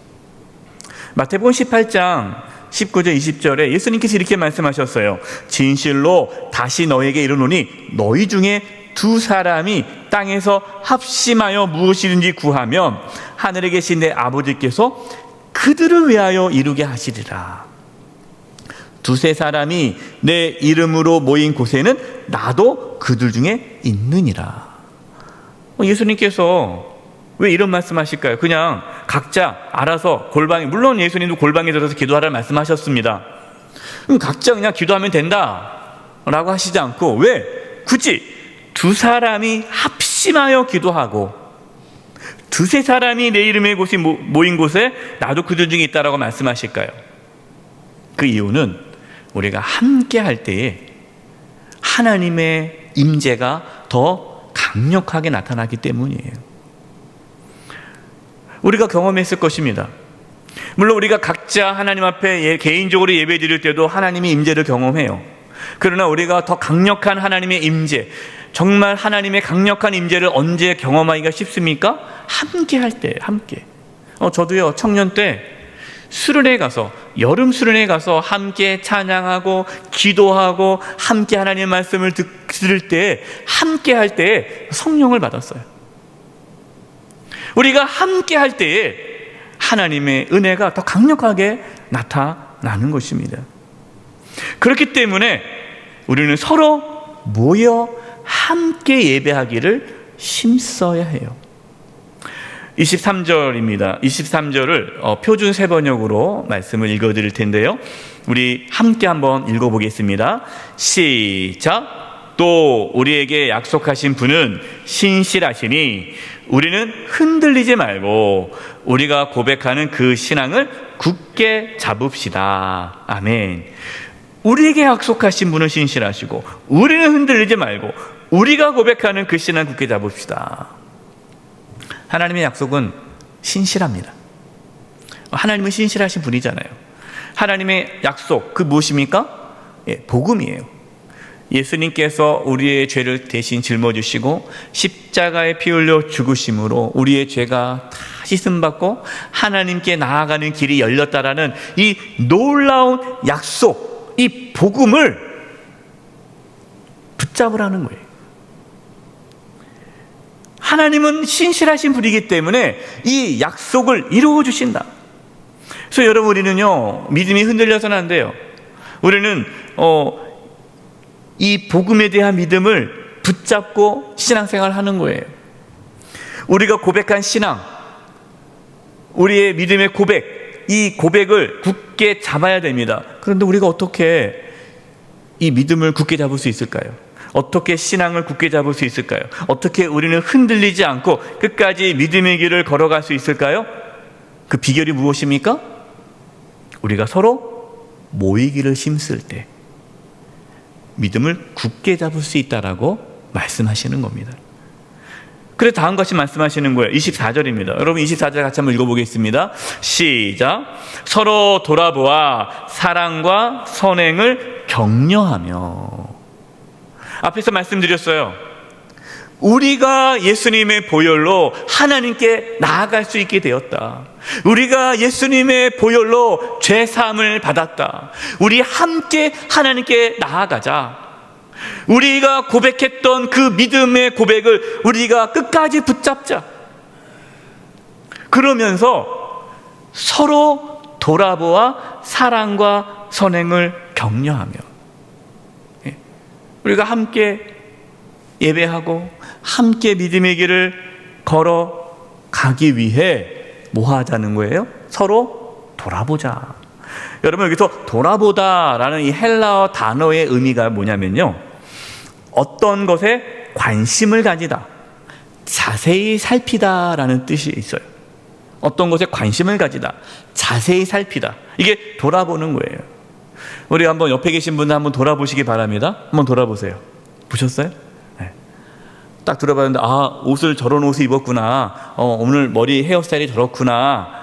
Speaker 3: 마태복음 18장 19절 20절에 예수님께서 이렇게 말씀하셨어요. 진실로 다시 너에게 이르노니 너희 중에 두 사람이 땅에서 합심하여 무엇이든지 구하면 하늘에 계신 내 아버지께서 그들을 위하여 이루게 하시리라. 두세 사람이 내 이름으로 모인 곳에는 나도 그들 중에 있느니라. 예수님께서 왜 이런 말씀하실까요? 그냥 각자 알아서 골방에, 물론 예수님도 골방에 들어서 기도하라는 말씀하셨습니다. 각자 그냥 기도하면 된다라고 하시지 않고 왜 굳이 두 사람이 합심하여 기도하고 두세 사람이 내 이름의 곳이 모인 곳에 나도 그들 중에 있다라고 말씀하실까요? 그 이유는 우리가 함께 할 때에 하나님의 임재가 더 강력하게 나타나기 때문이에요. 우리가 경험했을 것입니다. 물론 우리가 각자 하나님 앞에 개인적으로 예배 드릴 때도 하나님의 임재를 경험해요. 그러나 우리가 더 강력한 하나님의 임재, 정말 하나님의 강력한 임재를 언제 경험하기가 쉽습니까? 함께 할 때, 함께. 저도요, 청년 때 수련회 가서, 여름 수련회 가서 함께 찬양하고 기도하고 함께 하나님의 말씀을 들을 때, 함께 할 때에 성령을 받았어요. 우리가 함께 할 때에 하나님의 은혜가 더 강력하게 나타나는 것입니다. 그렇기 때문에 우리는 서로 모여 함께 예배하기를 힘써야 해요. 23절입니다. 23절을 표준 세번역으로 말씀을 읽어드릴 텐데요. 우리 함께 한번 읽어보겠습니다. 시작. 또 우리에게 약속하신 분은 신실하시니 우리는 흔들리지 말고 우리가 고백하는 그 신앙을 굳게 잡읍시다. 아멘. 우리에게 약속하신 분은 신실하시고 우리는 흔들리지 말고 우리가 고백하는 그 신앙 굳게 잡읍시다. 하나님의 약속은 신실합니다. 하나님은 신실하신 분이잖아요. 하나님의 약속, 그 무엇입니까? 복음이에요. 예수님께서 우리의 죄를 대신 짊어지시고 십자가에 피 흘려 죽으심으로 우리의 죄가 다 씻음받고 하나님께 나아가는 길이 열렸다라는 이 놀라운 약속, 이 복음을 붙잡으라는 거예요. 하나님은 신실하신 분이기 때문에 이 약속을 이루어 주신다. 그래서 여러분, 우리는요, 믿음이 흔들려서는 안 돼요. 우리는 이 복음에 대한 믿음을 붙잡고 신앙생활을 하는 거예요. 우리가 고백한 신앙, 우리의 믿음의 고백, 이 고백을 굳게 잡아야 됩니다. 그런데 우리가 어떻게 이 믿음을 굳게 잡을 수 있을까요? 어떻게 신앙을 굳게 잡을 수 있을까요? 어떻게 우리는 흔들리지 않고 끝까지 믿음의 길을 걸어갈 수 있을까요? 그 비결이 무엇입니까? 우리가 서로 모이기를 힘쓸 때 믿음을 굳게 잡을 수 있다라고 말씀하시는 겁니다. 그래서 다음과 같이 말씀하시는 거예요. 24절입니다. 여러분 24절 같이 한번 읽어보겠습니다. 시작. 서로 돌아보아 사랑과 선행을 격려하며. 앞에서 말씀드렸어요. 우리가 예수님의 보혈로 하나님께 나아갈 수 있게 되었다. 우리가 예수님의 보혈로 죄 사함을 받았다. 우리 함께 하나님께 나아가자. 우리가 고백했던 그 믿음의 고백을 우리가 끝까지 붙잡자. 그러면서 서로 돌아보아 사랑과 선행을 격려하며 우리가 함께 예배하고 함께 믿음의 길을 걸어가기 위해 뭐 하자는 거예요? 서로 돌아보자. 여러분 여기서 돌아보다라는 이 헬라어 단어의 의미가 뭐냐면요, 어떤 것에 관심을 가지다, 자세히 살피다라는 뜻이 있어요. 어떤 것에 관심을 가지다, 자세히 살피다, 이게 돌아보는 거예요. 우리 한번 옆에 계신 분들 한번 돌아보시기 바랍니다. 한번 돌아보세요. 보셨어요? 네. 딱 들어봤는데 옷을 저런 옷을 입었구나, 오늘 머리 헤어스타일이 저렇구나,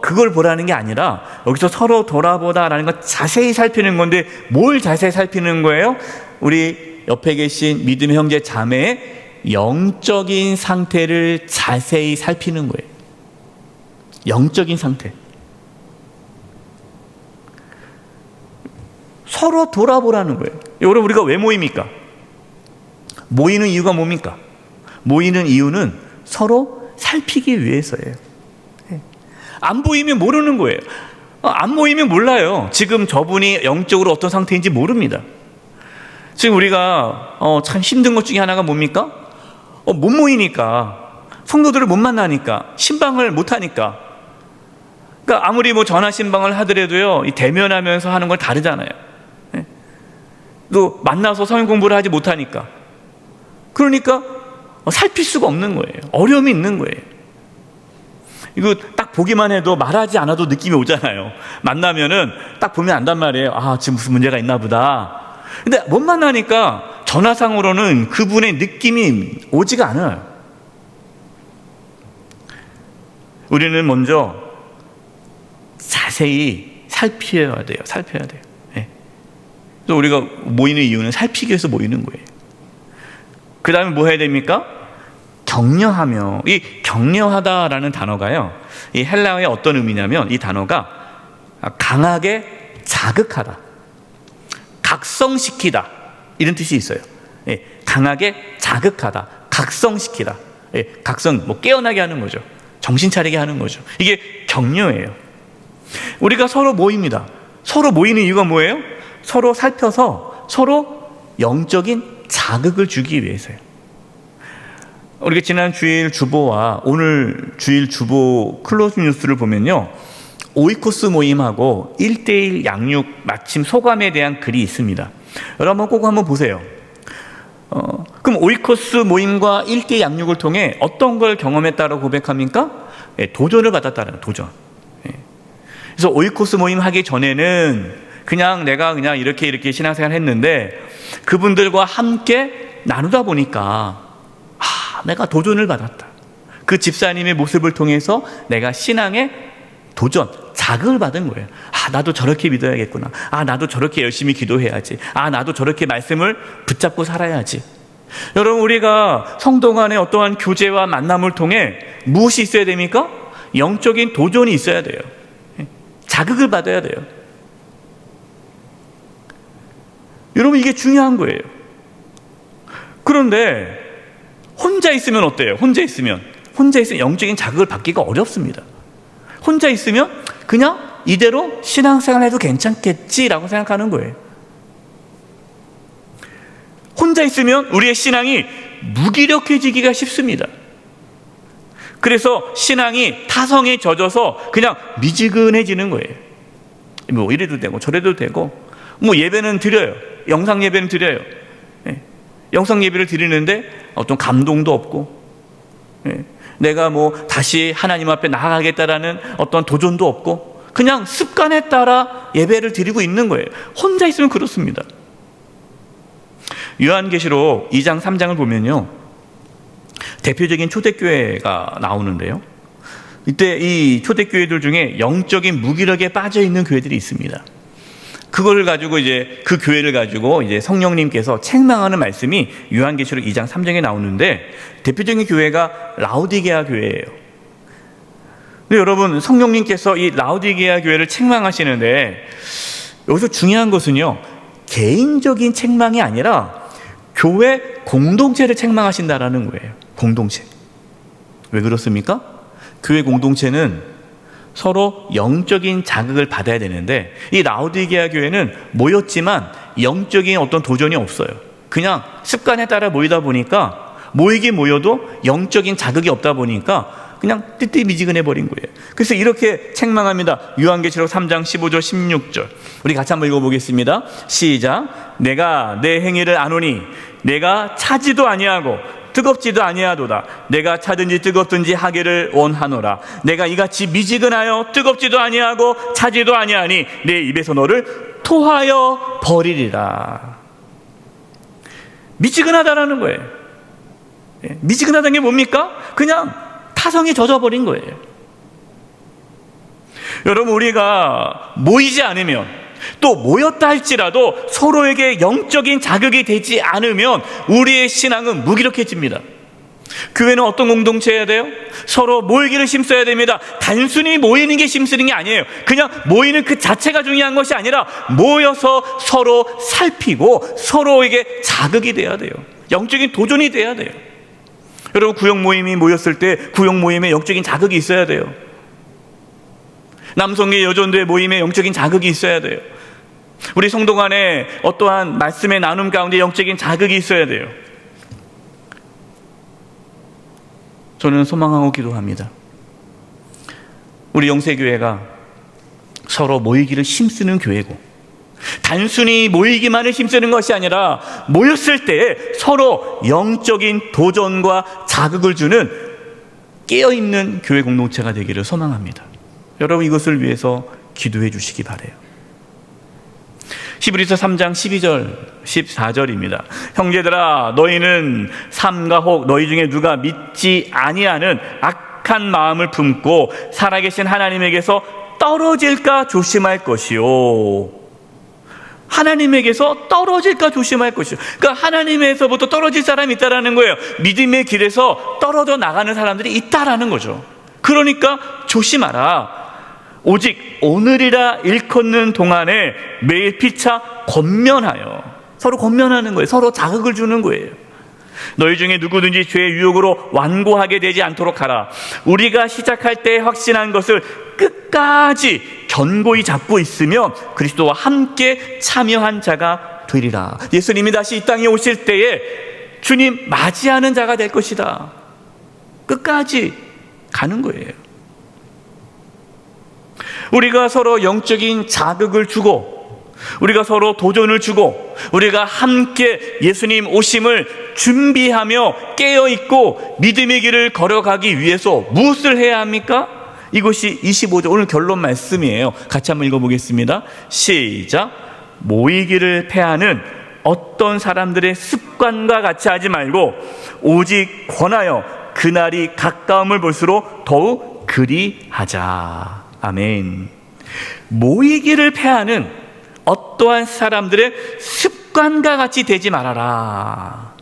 Speaker 3: 그걸 보라는 게 아니라 여기서 서로 돌아보다라는 건 자세히 살피는 건데, 뭘 자세히 살피는 거예요? 우리 옆에 계신 믿음의 형제 자매의 영적인 상태를 자세히 살피는 거예요. 영적인 상태. 서로 돌아보라는 거예요. 여러분 우리가 왜 모입니까? 모이는 이유가 뭡니까? 모이는 이유는 서로 살피기 위해서예요. 안 보이면 모르는 거예요. 안 모이면 몰라요. 지금 저분이 영적으로 어떤 상태인지 모릅니다. 지금 우리가 참 힘든 것 중에 하나가 뭡니까? 못 모이니까, 성도들을 못 만나니까, 신방을 못 하니까. 그러니까 아무리 뭐 전화 신방을 하더라도요, 이 대면하면서 하는 건 다르잖아요. 또 만나서 성경 공부를 하지 못하니까. 그러니까 살필 수가 없는 거예요. 어려움이 있는 거예요. 이거 딱 보기만 해도 말하지 않아도 느낌이 오잖아요. 만나면은 딱 보면 안단 말이에요. 지금 무슨 문제가 있나 보다. 근데 못 만나니까 전화상으로는 그분의 느낌이 오지가 않아요. 우리는 먼저 자세히 살펴야 돼요. 살펴야 돼요. 그래서 우리가 모이는 이유는 살피기 위해서 모이는 거예요. 그 다음에 뭐 해야 됩니까? 격려하며. 이 격려하다라는 단어가요, 이 헬라어의 어떤 의미냐면, 이 단어가 강하게 자극하다, 각성시키다, 이런 뜻이 있어요. 강하게 자극하다, 각성시키다. 각성, 뭐 깨어나게 하는 거죠. 정신 차리게 하는 거죠. 이게 격려예요. 우리가 서로 모입니다. 서로 모이는 이유가 뭐예요? 서로 살펴서 서로 영적인 자극을 주기 위해서요. 우리가 지난 주일 주보와 오늘 주일 주보 클로즈 뉴스를 보면요, 오이코스 모임하고 1:1 양육 마침 소감에 대한 글이 있습니다. 여러분 꼭 한번 보세요. 그럼 오이코스 모임과 1:1 양육을 통해 어떤 걸 경험했다고 고백합니까? 도전을 받았다는 도전. 그래서 오이코스 모임 하기 전에는 내가 이렇게 신앙생활을 했는데, 그분들과 함께 나누다 보니까 내가 도전을 받았다. 그 집사님의 모습을 통해서 내가 신앙의 도전, 자극을 받은 거예요. 나도 저렇게 믿어야겠구나. 나도 저렇게 열심히 기도해야지. 나도 저렇게 말씀을 붙잡고 살아야지. 여러분, 우리가 성도 간의 어떠한 교제와 만남을 통해 무엇이 있어야 됩니까? 영적인 도전이 있어야 돼요. 자극을 받아야 돼요. 여러분, 이게 중요한 거예요. 그런데 혼자 있으면 어때요? 혼자 있으면 영적인 자극을 받기가 어렵습니다. 혼자 있으면 그냥 이대로 신앙생활 해도 괜찮겠지라고 생각하는 거예요. 혼자 있으면 우리의 신앙이 무기력해지기가 쉽습니다. 그래서 신앙이 타성에 젖어서 그냥 미지근해지는 거예요. 뭐 이래도 되고 저래도 되고, 뭐 예배는 드려요. 영상 예배는 드려요. 영성 예배를 드리는데 어떤 감동도 없고, 내가 다시 하나님 앞에 나아가겠다라는 어떤 도전도 없고, 그냥 습관에 따라 예배를 드리고 있는 거예요. 혼자 있으면 그렇습니다. 요한계시록 2장 3장을 보면요, 대표적인 초대교회가 나오는데요, 이때 이 초대교회들 중에 영적인 무기력에 빠져 있는 교회들이 있습니다. 그걸 가지고 그 교회를 가지고 성령님께서 책망하는 말씀이 요한계시록 2장 3장에 나오는데, 대표적인 교회가 라오디게아 교회예요. 근데 여러분, 성령님께서 이 라오디게아 교회를 책망하시는데, 여기서 중요한 것은요, 개인적인 책망이 아니라 교회 공동체를 책망하신다라는 거예요. 공동체. 왜 그렇습니까? 교회 공동체는 서로 영적인 자극을 받아야 되는데, 이 라오디게아 교회는 모였지만 영적인 어떤 도전이 없어요. 그냥 습관에 따라 모이다 보니까, 모이긴 모여도 영적인 자극이 없다 보니까 그냥 뜨뜻미지근해 버린 거예요. 그래서 이렇게 책망합니다. 요한계시록 3장 15절 16절 우리 같이 한번 읽어보겠습니다. 시작. 내가 내 행위를 아노니 내가 차지도 아니하고 뜨겁지도 아니하도다. 내가 차든지 뜨겁든지 하기를 원하노라. 내가 이같이 미지근하여 뜨겁지도 아니하고 차지도 아니하니 내 입에서 너를 토하여 버리리라. 미지근하다라는 거예요. 미지근하다는 게 뭡니까? 그냥 타성에 젖어버린 거예요. 여러분, 우리가 모이지 않으면, 또 모였다 할지라도 서로에게 영적인 자극이 되지 않으면 우리의 신앙은 무기력해집니다. 교회는 어떤 공동체여야 돼요? 서로 모이기를 힘써야 됩니다. 단순히 모이는 게 힘쓰는 게 아니에요. 그냥 모이는 그 자체가 중요한 것이 아니라 모여서 서로 살피고 서로에게 자극이 돼야 돼요. 영적인 도전이 돼야 돼요. 여러분, 구역 모임이 모였을 때 구역 모임에 영적인 자극이 있어야 돼요. 남성계 여전도의 모임에 영적인 자극이 있어야 돼요. 우리 성도 간에 어떠한 말씀의 나눔 가운데 영적인 자극이 있어야 돼요. 저는 소망하고 기도합니다. 우리 영세교회가 서로 모이기를 힘쓰는 교회고, 단순히 모이기만을 힘쓰는 것이 아니라 모였을 때 서로 영적인 도전과 자극을 주는 깨어있는 교회 공동체가 되기를 소망합니다. 여러분, 이것을 위해서 기도해 주시기 바라요. 히브리서 3장 12절 14절입니다. 형제들아, 너희는 삼가 혹 너희 중에 누가 믿지 아니하는 악한 마음을 품고 살아계신 하나님에게서 떨어질까 조심할 것이요. 하나님에게서 떨어질까 조심할 것이요. 그러니까 하나님에서부터 떨어질 사람이 있다라는 거예요. 믿음의 길에서 떨어져 나가는 사람들이 있다라는 거죠. 그러니까 조심하라. 오직 오늘이라 일컫는 동안에 매일 피차 권면하여, 서로 권면하는 거예요. 서로 자극을 주는 거예요. 너희 중에 누구든지 죄의 유혹으로 완고하게 되지 않도록 하라. 우리가 시작할 때 확신한 것을 끝까지 견고히 잡고 있으면 그리스도와 함께 참여한 자가 되리라. 예수님이 다시 이 땅에 오실 때에 주님 맞이하는 자가 될 것이다. 끝까지 가는 거예요. 우리가 서로 영적인 자극을 주고, 우리가 서로 도전을 주고, 우리가 함께 예수님 오심을 준비하며 깨어있고 믿음의 길을 걸어가기 위해서 무엇을 해야 합니까? 이것이 25절 오늘 결론 말씀이에요. 같이 한번 읽어보겠습니다. 시작. 모이기를 패하는 어떤 사람들의 습관과 같이 하지 말고 오직 권하여 그날이 가까움을 볼수록 더욱 그리하자. 아멘. 모이기를 패하는 어떠한 사람들의 습관과 같이 되지 말아라.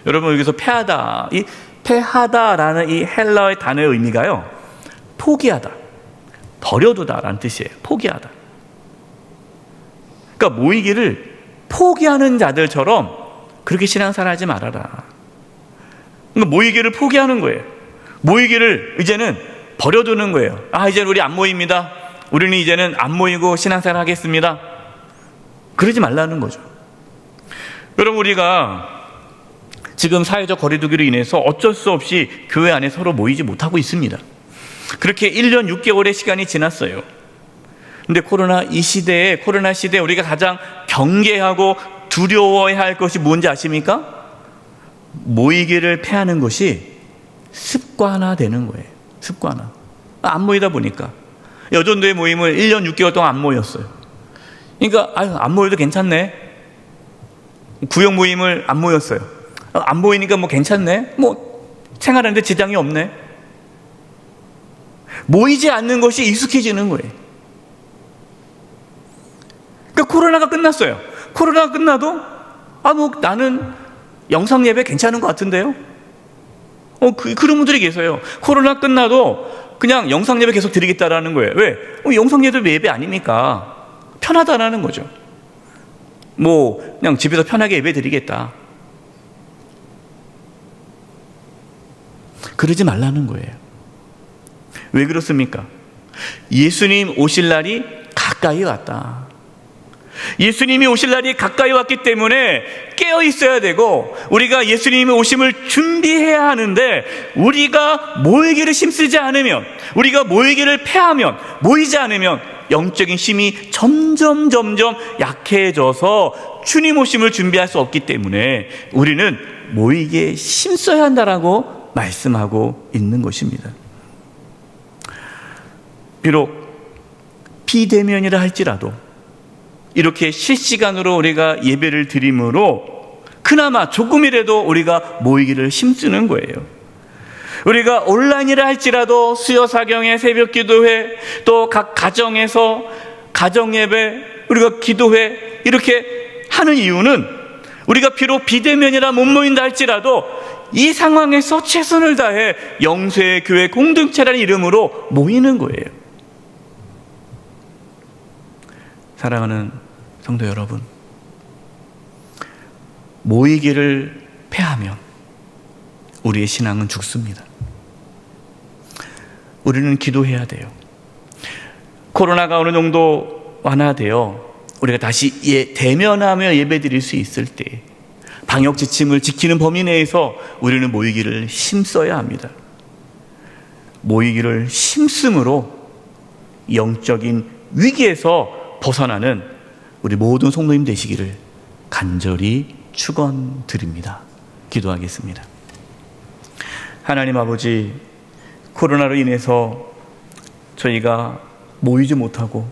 Speaker 3: 여러분, 여기서 패하다, 이 패하다라는 이 헬라어의 단어의 의미가요, 포기하다, 버려두다라는 뜻이에요. 포기하다. 그러니까 모이기를 포기하는 자들처럼 그렇게 신앙생활하지 말아라. 그러니까 모이기를 포기하는 거예요. 모이기를 이제는 버려두는 거예요. 이제는 우리 안 모입니다. 우리는 이제는 안 모이고 신앙생활 하겠습니다. 그러지 말라는 거죠. 여러분, 우리가 지금 사회적 거리두기로 인해서 어쩔 수 없이 교회 안에 서로 모이지 못하고 있습니다. 그렇게 1년 6개월의 시간이 지났어요. 근데 코로나 시대에 우리가 가장 경계하고 두려워해야 할 것이 뭔지 아십니까? 모이기를 패하는 것이 습관화되는 거예요. 습관화. 안 모이다 보니까 여전도의 모임을 1년 6개월 동안 안 모였어요. 그러니까 안 모여도 괜찮네. 구역 모임을 안 모였어요. 안 모이니까 뭐 괜찮네. 뭐 생활하는데 지장이 없네. 모이지 않는 것이 익숙해지는 거예요. 그러니까 코로나가 끝났어요. 코로나가 끝나도 뭐 나는 영상 예배 괜찮은 것 같은데요. 그런 분들이 계세요. 코로나 끝나도 그냥 영상 예배 계속 드리겠다라는 거예요. 왜? 영상 예배 아닙니까? 편하다라는 거죠. 뭐 그냥 집에서 편하게 예배 드리겠다. 그러지 말라는 거예요. 왜 그렇습니까? 예수님 오실 날이 가까이 왔다. 예수님이 오실 날이 가까이 왔기 때문에 깨어 있어야 되고, 우리가 예수님의 오심을 준비해야 하는데, 우리가 모이기를 힘쓰지 않으면, 우리가 모이기를 패하면, 모이지 않으면 영적인 힘이 점점 약해져서 주님 오심을 준비할 수 없기 때문에 우리는 모이기에 힘써야 한다라고 말씀하고 있는 것입니다. 비록 비대면이라 할지라도 이렇게 실시간으로 우리가 예배를 드림으로 그나마 조금이라도 우리가 모이기를 힘쓰는 거예요. 우리가 온라인이라 할지라도 수요 사경회, 새벽 기도회, 또 각 가정에서 가정 예배, 우리가 기도회 이렇게 하는 이유는, 우리가 비록 비대면이라 못 모인다 할지라도 이 상황에서 최선을 다해 영세의 교회 공동체라는 이름으로 모이는 거예요. 사랑하는 성도 여러분, 모이기를 패하면 우리의 신앙은 죽습니다. 우리는 기도해야 돼요. 코로나가 어느 정도 완화되어 우리가 다시 대면하며 예배드릴 수 있을 때, 방역 지침을 지키는 범위 내에서 우리는 모이기를 힘써야 합니다. 모이기를 힘씀으로 영적인 위기에서 벗어나는 우리 모든 성도님 되시기를 간절히 축원드립니다. 기도하겠습니다. 하나님 아버지, 코로나로 인해서 저희가 모이지 못하고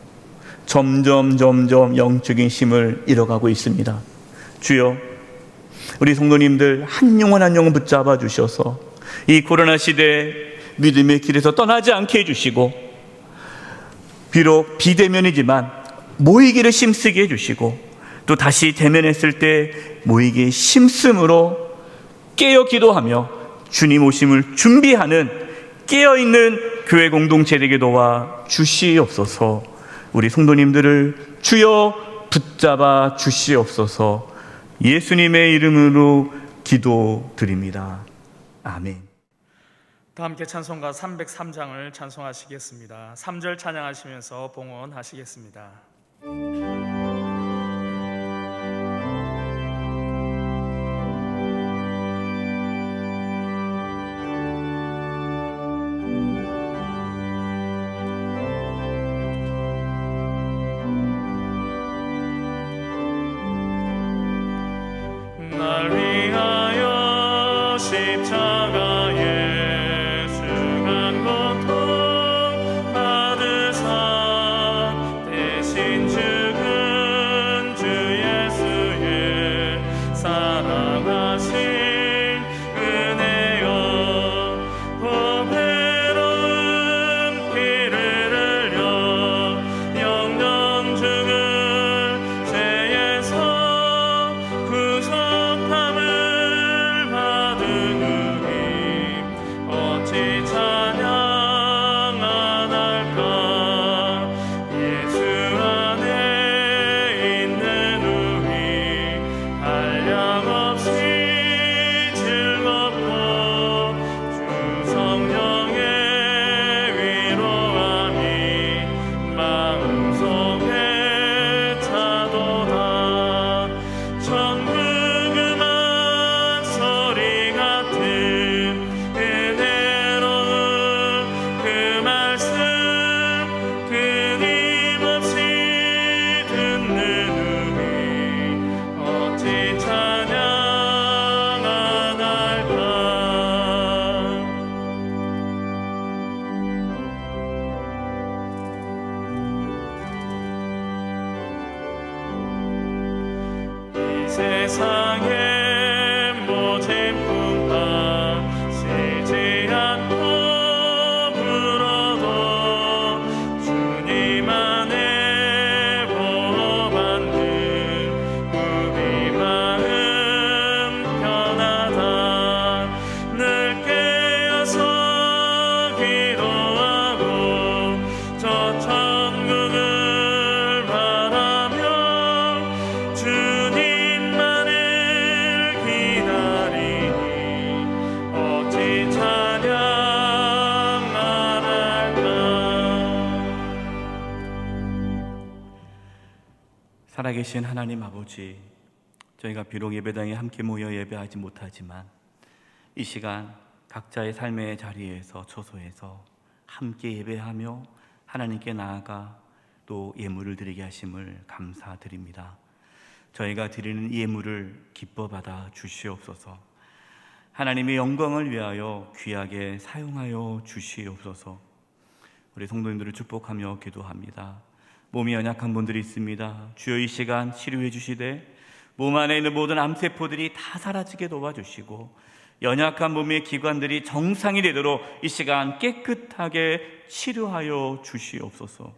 Speaker 3: 점점 영적인 힘을 잃어가고 있습니다. 주여, 우리 성도님들 한 영혼 붙잡아 주셔서 이 코로나 시대에 믿음의 길에서 떠나지 않게 해주시고, 비록 비대면이지만 모이기를 힘쓰게 해주시고, 또 다시 대면했을 때 모이기에 힘씀으로 깨어 기도하며 주님 오심을 준비하는 깨어있는 교회 공동체 되게 도와 주시옵소서. 우리 성도님들을 주여 붙잡아 주시옵소서. 예수님의 이름으로 기도드립니다. 아멘.
Speaker 1: 다 함께 찬송가 303장을 찬송하시겠습니다. 3절 찬양하시면서 봉헌하시겠습니다. 날 위하여 십자가에 수간 고통 받으사 대신 죽으
Speaker 3: 살아계신 하나님 아버지, 저희가 비록 예배당에 함께 모여 예배하지 못하지만 이 시간 각자의 삶의 자리에서 처소에서 함께 예배하며 하나님께 나아가 또 예물을 드리게 하심을 감사드립니다. 저희가 드리는 예물을 기뻐 받아 주시옵소서. 하나님의 영광을 위하여 귀하게 사용하여 주시옵소서. 우리 성도님들을 축복하며 기도합니다. 몸이 연약한 분들이 있습니다. 주여 이 시간 치료해 주시되 몸 안에 있는 모든 암세포들이 다 사라지게 도와주시고 연약한 몸의 기관들이 정상이 되도록 이 시간 깨끗하게 치료하여 주시옵소서.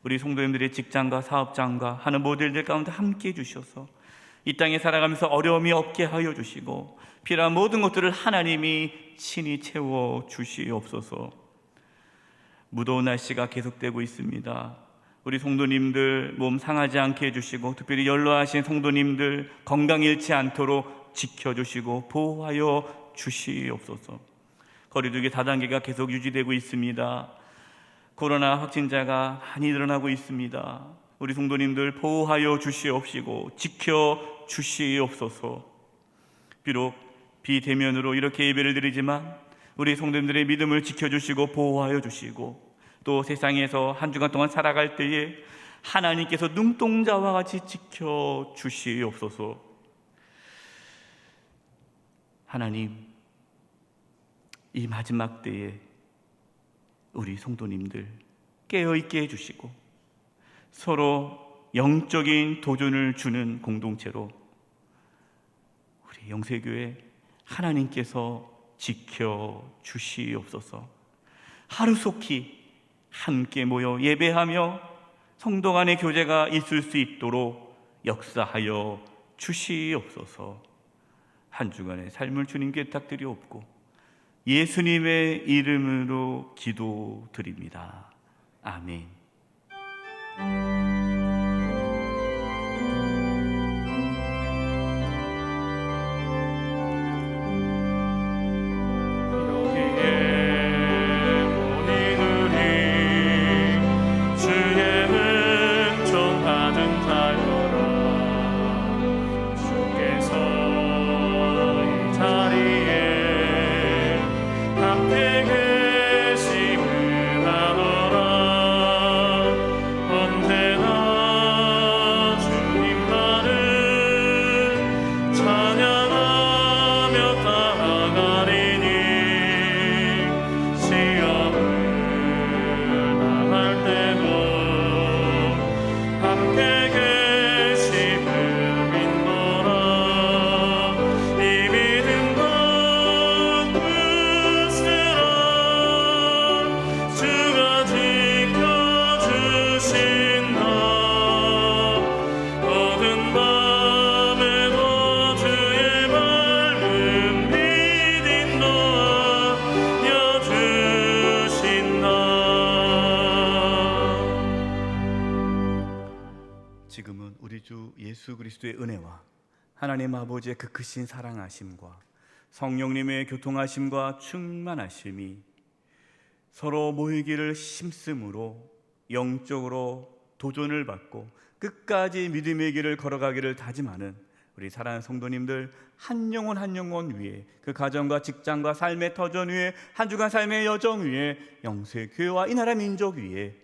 Speaker 3: 우리 성도님들의 직장과 사업장과 하는 모든 일들 가운데 함께해 주셔서 이 땅에 살아가면서 어려움이 없게 하여 주시고 필요한 모든 것들을 하나님이 친히 채워 주시옵소서. 무더운 날씨가 계속되고 있습니다. 우리 성도님들 몸 상하지 않게 해주시고 특별히 연로하신 성도님들 건강 잃지 않도록 지켜주시고 보호하여 주시옵소서. 거리두기 다단계가 계속 유지되고 있습니다. 코로나 확진자가 많이 늘어나고 있습니다. 우리 성도님들 보호하여 주시옵시고 지켜주시옵소서. 비록 비대면으로 이렇게 예배를 드리지만 우리 성도님들의 믿음을 지켜주시고 보호하여 주시고 또 세상에서 한 주간 동안 살아갈 때에 하나님께서 눈동자와 같이 지켜주시옵소서. 하나님, 이 마지막 때에 우리 성도님들 깨어있게 해주시고 서로 영적인 도전을 주는 공동체로 우리 영세교회 하나님께서 지켜주시옵소서. 하루속히 함께 모여 예배하며 성도 간의 교제가 있을 수 있도록 역사하여 주시옵소서. 한 주간의 삶을 주님께 부탁드리옵고 예수님의 이름으로 기도드립니다. 아멘. 지금은 우리 주 예수 그리스도의 은혜와 하나님 아버지의 그 크신 사랑하심과 성령님의 교통하심과 충만하심이 서로 모이기를 힘쓰므로 영적으로 도전을 받고 끝까지 믿음의 길을 걸어가기를 다짐하는 우리 사랑하는 성도님들 한 영혼 한 영혼 위에 그 가정과 직장과 삶의 터전 위에 한 주간 삶의 여정 위에 영세교회와 이 나라 민족 위에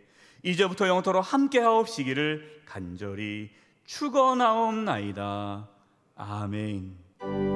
Speaker 3: 이제부터 영토로 함께하옵시기를 간절히 축원하옵나이다. 아멘.